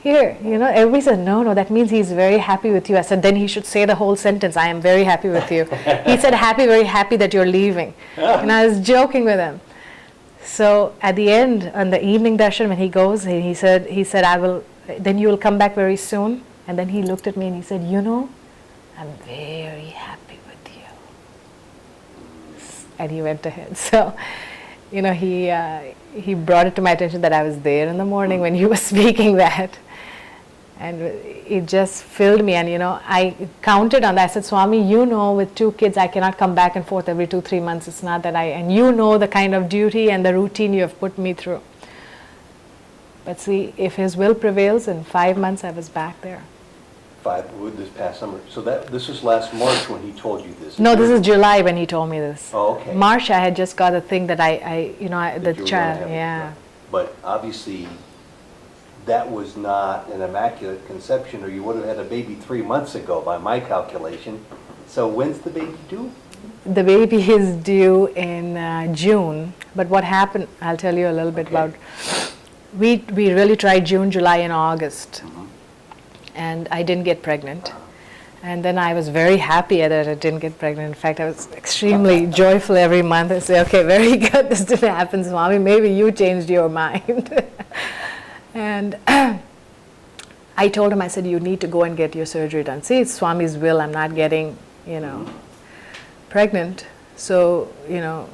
Here, you know, everybody said, no, that means he's very happy with you. I said, then he should say the whole sentence, I am very happy with you. He said, happy, very happy that you're leaving. And I was joking with him. So at the end, on the evening darshan, when he goes, he said, then you will come back very soon. And then he looked at me and he said, you know, I'm very happy with you. And he went ahead. So, you know, he brought it to my attention that I was there in the morning when he was speaking that. And it just filled me. And, you know, I counted on that. I said, Swami, you know, with 2 kids, I cannot come back and forth every 2-3 months. It's not that and you know the kind of duty and the routine you have put me through. But see, if his will prevails, in 5 months I was back there. 5 with this past summer. So this was last March when he told you this. No, this is July when he told me this. Oh, okay. March I had just got a thing that the That you were gonna child, have a yeah. child. But obviously, that was not an immaculate conception, or you would have had a baby 3 months ago by my calculation. So when's the baby due? The baby is due in June. But what happened, I'll tell you a little bit about. We really tried June, July, and August. And I didn't get pregnant. And then I was very happy that I didn't get pregnant. In fact, I was extremely joyful every month. I say, okay, very good, this didn't happen, Swami. Maybe you changed your mind. And I told him, I said, you need to go and get your surgery done. See, it's Swami's will. I'm not getting, you know, pregnant. So, you know,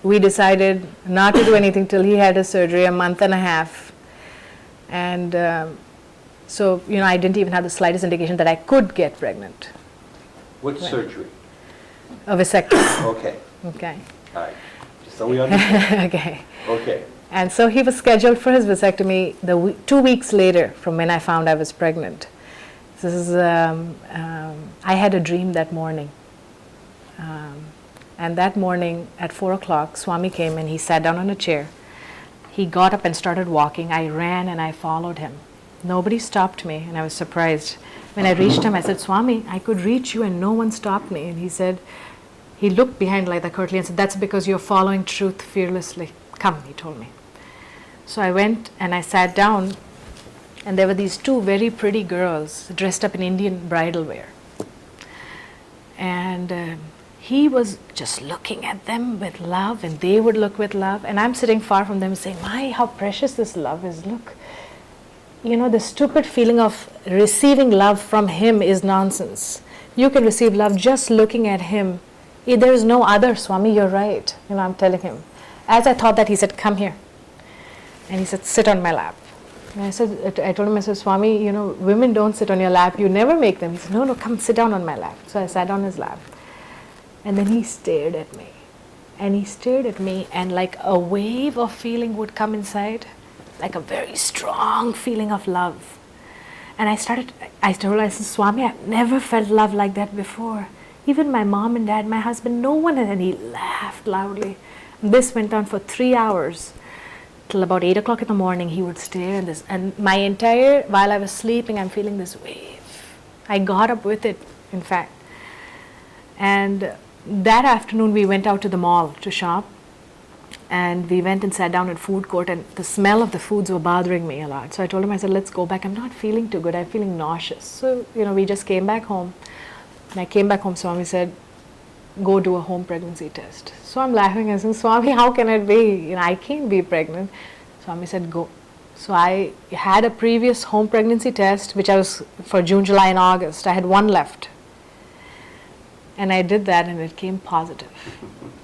we decided not to do anything till he had his surgery, a month and a half. And so, you know, I didn't even have the slightest indication that I could get pregnant. What surgery? A vasectomy. Okay. Okay. All right. Just so we understand. Okay. Okay. And so he was scheduled for his vasectomy 2 weeks later from when I found I was pregnant. This is, I had a dream that morning. And that morning at 4 o'clock, Swami came and he sat down on a chair. He got up and started walking. I ran and I followed him. Nobody stopped me, and I was surprised. When I reached him, I said, Swami, I could reach you and no one stopped me. And he said, he looked behind like the curtain and said, that's because you're following truth fearlessly. Come, he told me. So I went and I sat down, and there were these 2 very pretty girls dressed up in Indian bridal wear. And he was just looking at them with love, and they would look with love. And I'm sitting far from them saying, my, how precious this love is. Look. You know, the stupid feeling of receiving love from him is nonsense. You can receive love just looking at him. There is no other, Swami, you're right. You know, I'm telling him. As I thought that, he said, come here. And he said, sit on my lap. And I told him, I said, Swami, you know, women don't sit on your lap. You never make them. He said, no, come sit down on my lap. So I sat on his lap. And then he stared at me. And he stared at me, and like a wave of feeling would come inside. Like a very strong feeling of love. And I told him, I said, Swami, I've never felt love like that before. Even my mom and dad, my husband, no one. And he laughed loudly. And this went on for 3 hours. Till about 8 o'clock in the morning, he would stare at this. And while I was sleeping, I'm feeling this wave. I got up with it, in fact. And that afternoon, we went out to the mall to shop. And we went and sat down at food court, and the smell of the foods were bothering me a lot. So I told him, I said, let's go back. I'm not feeling too good. I'm feeling nauseous. So, you know, we just came back home. And I came back home, Swami said, go do a home pregnancy test. So I'm laughing and saying, Swami, how can it be? You know, I can't be pregnant. Swami said, go. So I had a previous home pregnancy test, which I was for June, July, and August. I had 1 left. And I did that, and it came positive.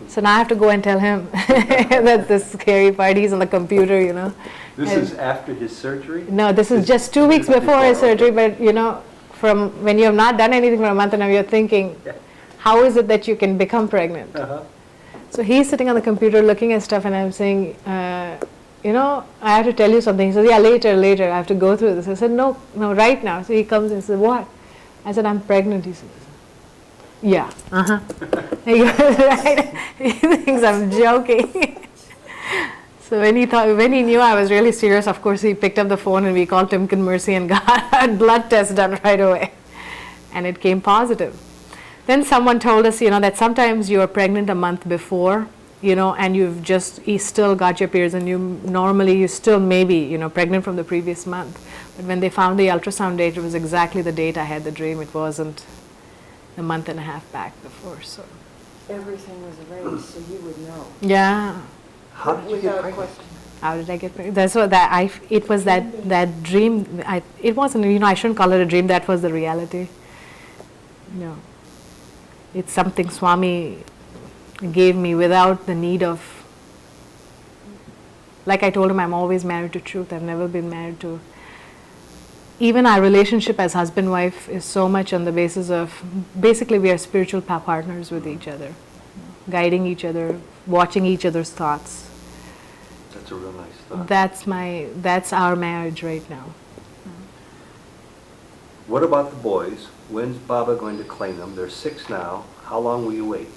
So now I have to go and tell him that the scary part, he's on the computer, you know. This is after his surgery? No, this is just 2 weeks before his surgery, but you know, from when you have not done anything for a month and now you're thinking, how is it that you can become pregnant? So he's sitting on the computer looking at stuff, and I'm saying, you know, I have to tell you something. He says, yeah, later, I have to go through this. I said, no, right now. So he comes and says, what? I said, I'm pregnant. He says, yeah, He goes, right? He thinks I'm joking. So when he knew I was really serious, of course he picked up the phone and we called Timken Mercy and got a blood test done right away. And it came positive. Then someone told us, that sometimes you are pregnant a month before, and you've just still got your periods, and you still maybe, pregnant from the previous month. But when they found the ultrasound date, it was exactly the date I had the dream. It wasn't a month and a half back before. So Everything was arranged so you would know. yeah. How did you get Without pregnant? question. How did I get pregnant? That's what it was that dream. It wasn't, I shouldn't call it a dream. That was the reality. It's something Swami gave me without the need of, like I told him, I'm always married to truth. I've never been married to, even our relationship as husband-wife is so much on the basis of, basically we are spiritual partners with each other, guiding each other, watching each other's thoughts. That's a real nice thought. That's our marriage right now. What about the boys? When's Baba going to claim them? They're 6 now. How long will you wait?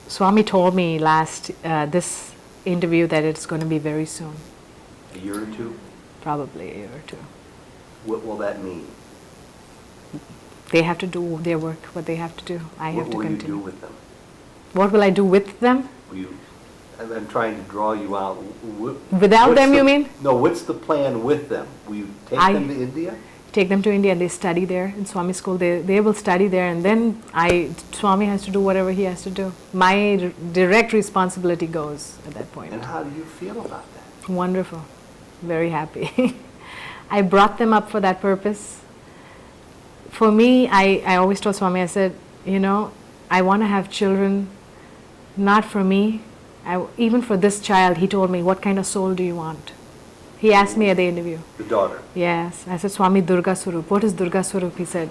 Swami told me this interview that it's going to be very soon, A year or 2? probably a year or 2. What will that mean? They have to do their work, what they have to do. I have to What will you do continue. with them? What will I do with them? I'm trying to draw you out. Without What's them, the- you mean? No, what's the plan with them? Will you take them to India? Take them to India and they study there in Swami school. They will study there, and then Swami has to do whatever he has to do. My direct responsibility goes at that point. And how do you feel about that? Wonderful. Very happy. I brought them up for that purpose. For me, I always told Swami, I said, I want to have children, not for me. Even for this child, he told me, what kind of soul do you want? He asked me at the interview. The daughter. Yes. I said, Swami, Durga Swarup. What is Durga Swarup? He said,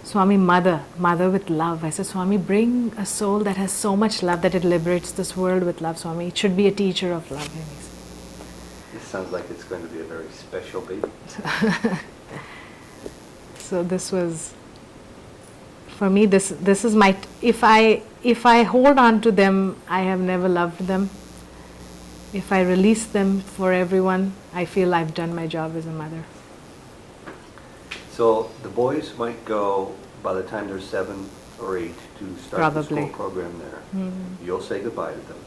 Swami, mother with love. I said, Swami, bring a soul that has so much love that it liberates this world with love, Swami. It should be a teacher of love. And he said, This sounds like it's going to be a very special baby. so this was, for me, this is my, if I hold on to them, I have never loved them. If I release them for everyone, I feel I've done my job as a mother. So the boys might go by the time they're 7 or 8 to start Probably. the school program there. You'll say goodbye to them.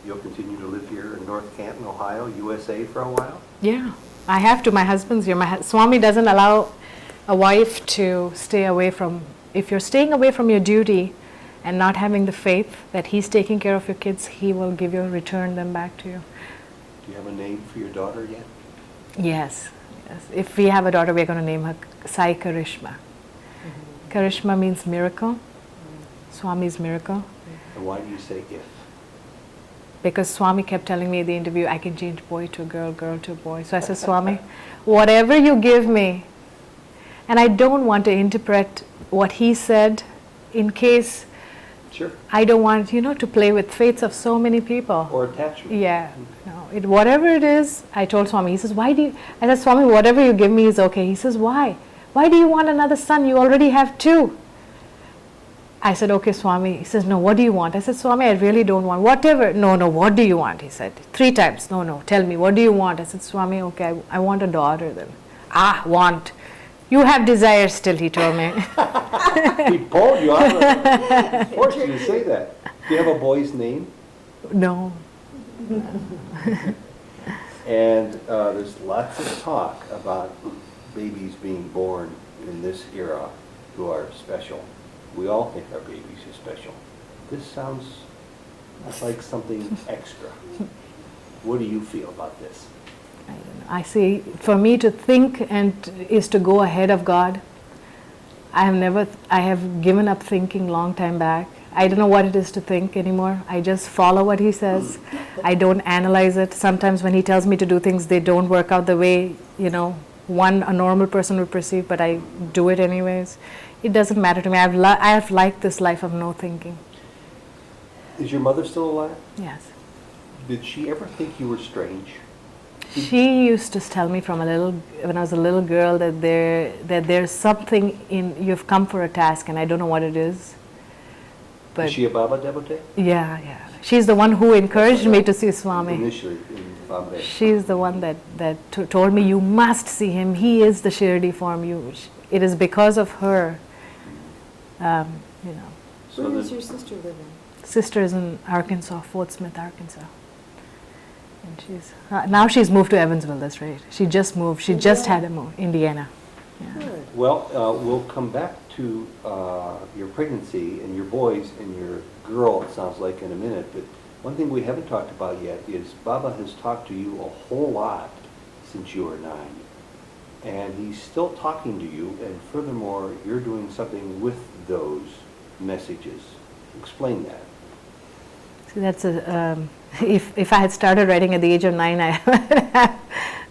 You'll continue to live here in North Canton, Ohio, USA for a while? Yeah, I have to. My husband's here. Swami doesn't allow a wife to stay away from, if you're staying away from your duty and not having the faith that he's taking care of your kids, he will return them back to you. Do you have a name for your daughter yet? Yes. If we have a daughter, we're going to name her Sai Karishma. Karishma means miracle. Swami's miracle. And why do you say if? Because Swami kept telling me in the interview, I can change boy to a girl, girl to a boy. So I said, Swami, whatever you give me, and I don't want to interpret what he said in case Sure. I don't want, to play with fates of so many people. Or attachment. Yeah, no, whatever it is, I told Swami, he says, I said, Swami, whatever you give me is okay. He says, why? Why do you want another son? You already have 2. I said, okay, Swami. He says, no, what do you want? I said, Swami, I really don't want, whatever. No, what do you want? He said, 3 times. No, tell me, what do you want? I said, Swami, okay, I want a daughter then. Want. You have desires still, he told me. He pulled you out. Forced you to say that. Do you have a boy's name? No. And there's lots of talk about babies being born in this era who are special. We all think our babies are special. This sounds like something extra. What do you feel about this? I don't know. I see, for me to think is to go ahead of God. I have given up thinking long time back. I don't know what it is to think anymore. I just follow what he says. I don't analyze it. Sometimes when he tells me to do things, they don't work out the way, a normal person would perceive, but I do it anyways. It doesn't matter to me. I have liked this life of no thinking. Is your mother still alive? Yes. Did she ever think you were strange? She used to tell me when I was a little girl that there's something you've come for a task and I don't know what it is. But Is she a Baba devotee? yeah. She's the one who encouraged me to see Swami. Initially, in Bombay. She's the one that told me, you must see him. He is the Shirdi form. It is because of her, you know. So Where does the- your sister live in? Sister is in Arkansas, Fort Smith, Arkansas. And now she's moved to Evansville, that's right. She just moved. She just had a move, Indiana. Yeah. Good. Well, we'll come back to your pregnancy and your boys and your girl, it sounds like, in a minute. But one thing we haven't talked about yet is Baba has talked to you a whole lot since you were 9. And he's still talking to you, and furthermore, you're doing something with those messages. Explain that. See, that's if I had started writing at the age of 9,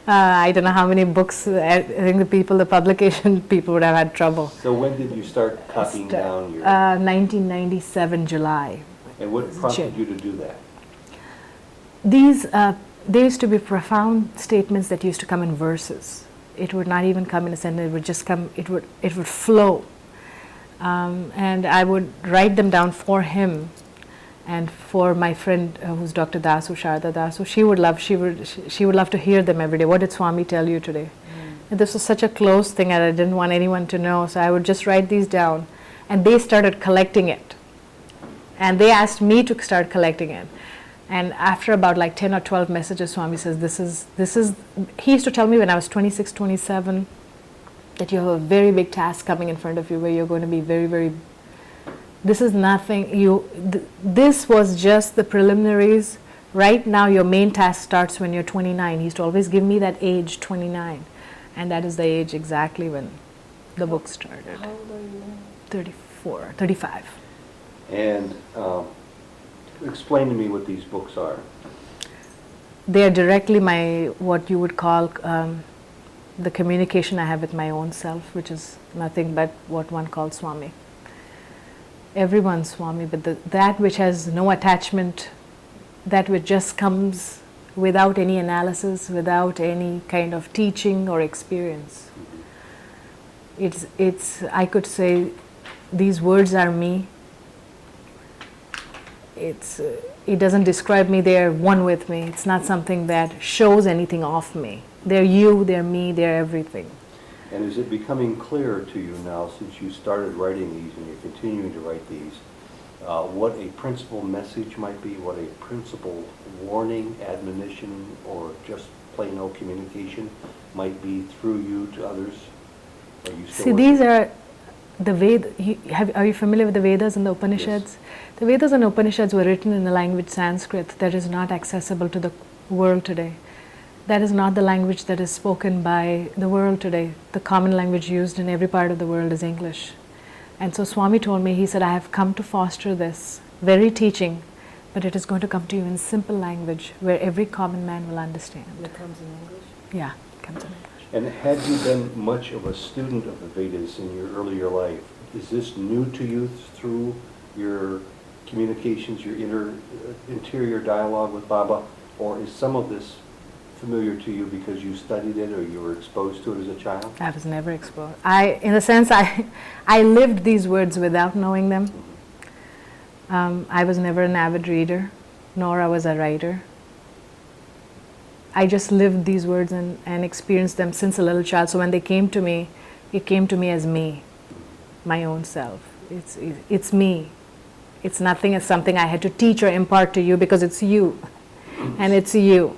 I don't know how many books. I think the publication people would have had trouble. So when did you start copying down your... 1997 July. and what prompted you to do that? These there used to be profound statements that used to come in verses. It would not even come in a sentence. It would just come. It would flow, and I would write them down for him. And for my friend who's Dr. Dasu, Sharda Dasu, she would love to hear them every day. What did Swami tell you today? And this was such a close thing that I didn't want anyone to know, so I would just write these down. And they started collecting it. And they asked me to start collecting it. And after about like 10 or 12 messages, Swami says, this is, he used to tell me when I was 26, 27, that you have a very big task coming in front of you where you're going to be very, very. This is nothing, this was just the preliminaries. Right now your main task starts when you're 29. He used to always give me that age, 29. And that is the age exactly when the book started. How old are you now? 34, 35. And explain to me what these books are. They are directly what you would call the communication I have with my own self, which is nothing but what one calls Swami. Everyone's Swami, but that which has no attachment, that which just comes without any analysis, without any kind of teaching or experience. It's I could say these words are me. It doesn't describe me, they're one with me. It's not something that shows anything of me. They're you, they're me, they're everything. And is it becoming clearer to you now, since you started writing these and you're continuing to write these, what a principal message might be, what a principal warning, admonition, or just plain old communication might be through you to others? Are you still See, working? these are the Vedas. Are you familiar with the Vedas and the Upanishads? Yes. The Vedas and Upanishads were written in the language Sanskrit that is not accessible to the world today. That is not the language that is spoken by the world today. The common language used in every part of the world is English. And so Swami told me, he said, I have come to foster this very teaching, but it is going to come to you in simple language where every common man will understand. It comes in English? Yeah, it comes in English. And had you been much of a student of the Vedas in your earlier life? Is this new to you through your communications, your interior dialogue with Baba? Or is some of this familiar to you because you studied it or you were exposed to it as a child? I was never exposed. In a sense, I lived these words without knowing them. I was never an avid reader, nor I was a writer. I just lived these words and experienced them since a little child. So when they came to me, it came to me as me, my own self. It's me. It's nothing as something I had to teach or impart to you because it's you, and it's you.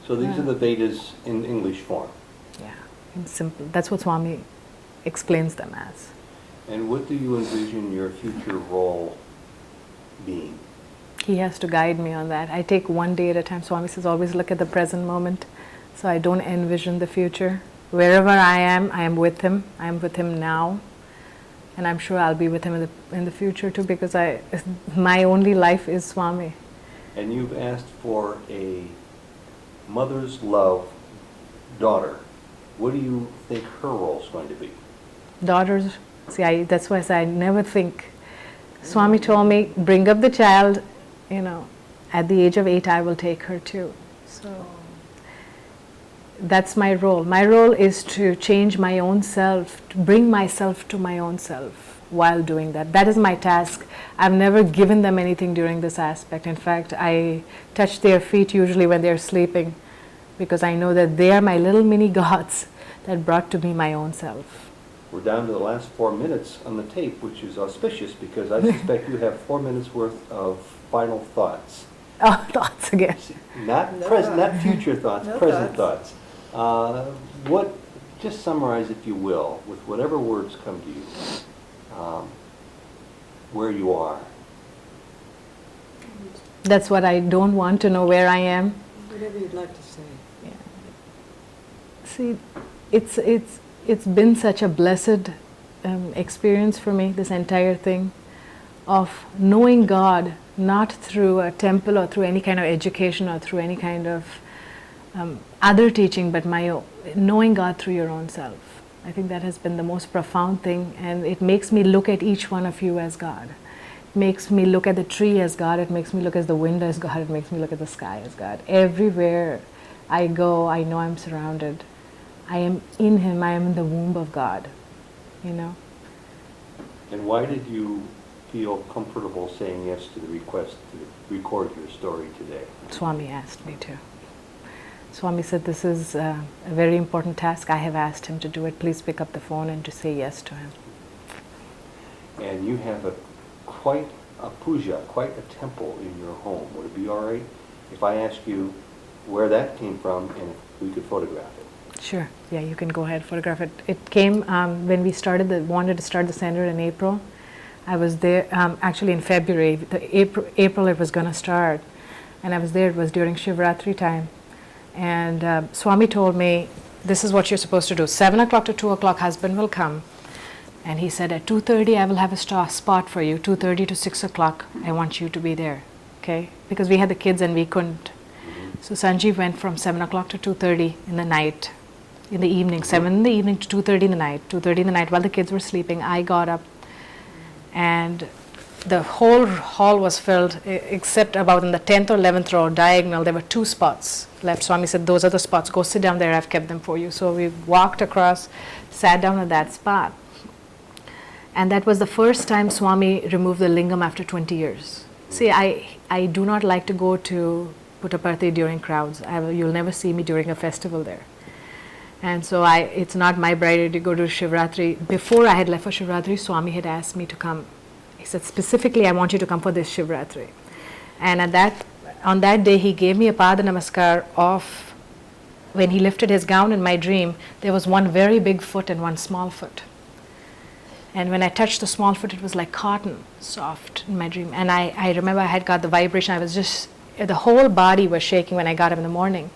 So these are the Vedas in English form. Yeah, in simple. That's what Swami explains them as. And what do you envision your future role being? He has to guide me on that. I take one day at a time. Swami says, always look at the present moment. So I don't envision the future. Wherever I am with him. I am with him now. And I'm sure I'll be with him in the future too, because my only life is Swami. And you've asked for a mother's love daughter. What do you think her role is going to be? Daughters, see, that's why I say I never think. Swami told me, bring up the child, at the age of 8 I will take her too. So that's my role. My role is to change my own self, to bring myself to my own self. while doing that. That is my task. I've never given them anything during this aspect. In fact, I touch their feet usually when they're sleeping, because I know that they are my little mini gods that brought to me my own self. We're down to the last 4 minutes on the tape, which is auspicious because I suspect you have 4 minutes worth of final thoughts. Oh, thoughts again. Not No present, thoughts. not future thoughts, No present thoughts. What? Just summarize, if you will, with whatever words come to you, where you are. That's what I don't want to know, where I am. Whatever you'd like to say. Yeah. See, it's been such a blessed experience for me, this entire thing of knowing God, not through a temple or through any kind of education or through any kind of other teaching, but knowing God through your own self. I think that has been the most profound thing, and it makes me look at each one of you as God. It makes me look at the tree as God. It makes me look at the wind as God. It makes me look at the sky as God. Everywhere I go, I know I'm surrounded. I am in Him. I am in the womb of God. You know. And why did you feel comfortable saying yes to the request to record your story today? Swami asked me to. Swami said, this is a very important task. I have asked him to do it. Please pick up the phone and to say yes to him. And you have quite a puja, quite a temple in your home. Would it be all right if I ask you where that came from and if we could photograph it? Sure. Yeah, you can go ahead, photograph it. It came when we wanted to start the center in April. I was there actually in February. April it was going to start. And I was there. It was during Shivratri time. And Swami told me, this is what you're supposed to do. 7 o'clock to 2 o'clock, husband will come. And he said, at 2:30, I will have a spot for you. 2:30 to 6 o'clock, I want you to be there. Okay? Because we had the kids and we couldn't. So Sanjeev went from 7 o'clock to 2:30 in the night, in the evening, 7 in the evening to 2:30 in the night. 2:30 in the night, while the kids were sleeping, I got up. And the whole hall was filled, except about in the 10th or 11th row, diagonal, there were 2 spots left. Swami said, those are the spots. Go sit down there. I've kept them for you. So we walked across, sat down at that spot. And that was the first time Swami removed the lingam after 20 years. See, I do not like to go to Puttaparthi during crowds. You'll never see me during a festival there. And so it's not my priority to go to Shivratri. Before I had left for Shivratri, Swami had asked me to come. He said, specifically, I want you to come for this Shivratri. And on that day, he gave me a Pada Namaskar of, when he lifted his gown in my dream, there was one very big foot and one small foot. And when I touched the small foot, it was like cotton, soft in my dream. And I remember I had got the vibration. I was just, the whole body was shaking when I got up in the morning.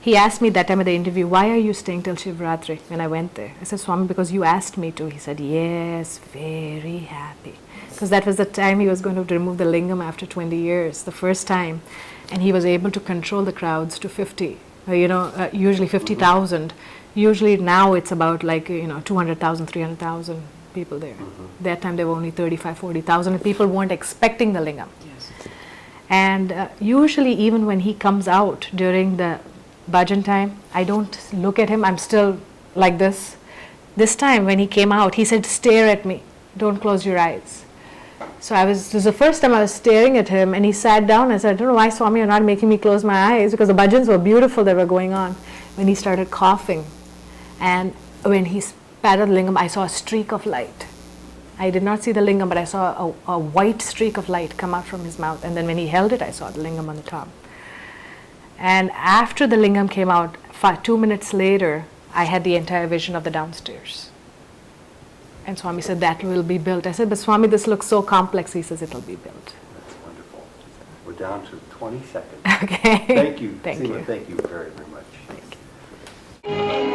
He asked me that time of the interview, why are you staying till Shivratri when I went there? I said, Swami, because you asked me to. He said, yes, very happy. Because that was the time he was going to remove the lingam after 20 years, the first time. And he was able to control the crowds to 50, usually 50,000. Usually now it's about 200,000, 300,000 people there. That time there were only 35, 40,000, and people weren't expecting the lingam. Yes. And usually even when he comes out during the bhajan time, I don't look at him, I'm still like this. This time when he came out, he said, stare at me, don't close your eyes. So this was the first time I was staring at him, and he sat down and said, I don't know why, Swami, you're not making me close my eyes, because the bhajans were beautiful that were going on. When he started coughing, and when he patted the lingam, I saw a streak of light. I did not see the lingam, but I saw a white streak of light come out from his mouth. And then when he held it, I saw the lingam on the top. And after the lingam came out, 2 minutes later, I had the entire vision of the downstairs. And Swami said, that will be built. I said, but Swami, this looks so complex. He says, it'll be built. That's wonderful. We're down to 20 seconds. Okay. Thank you. Thank Seema, you. thank you very, very much. Thank you.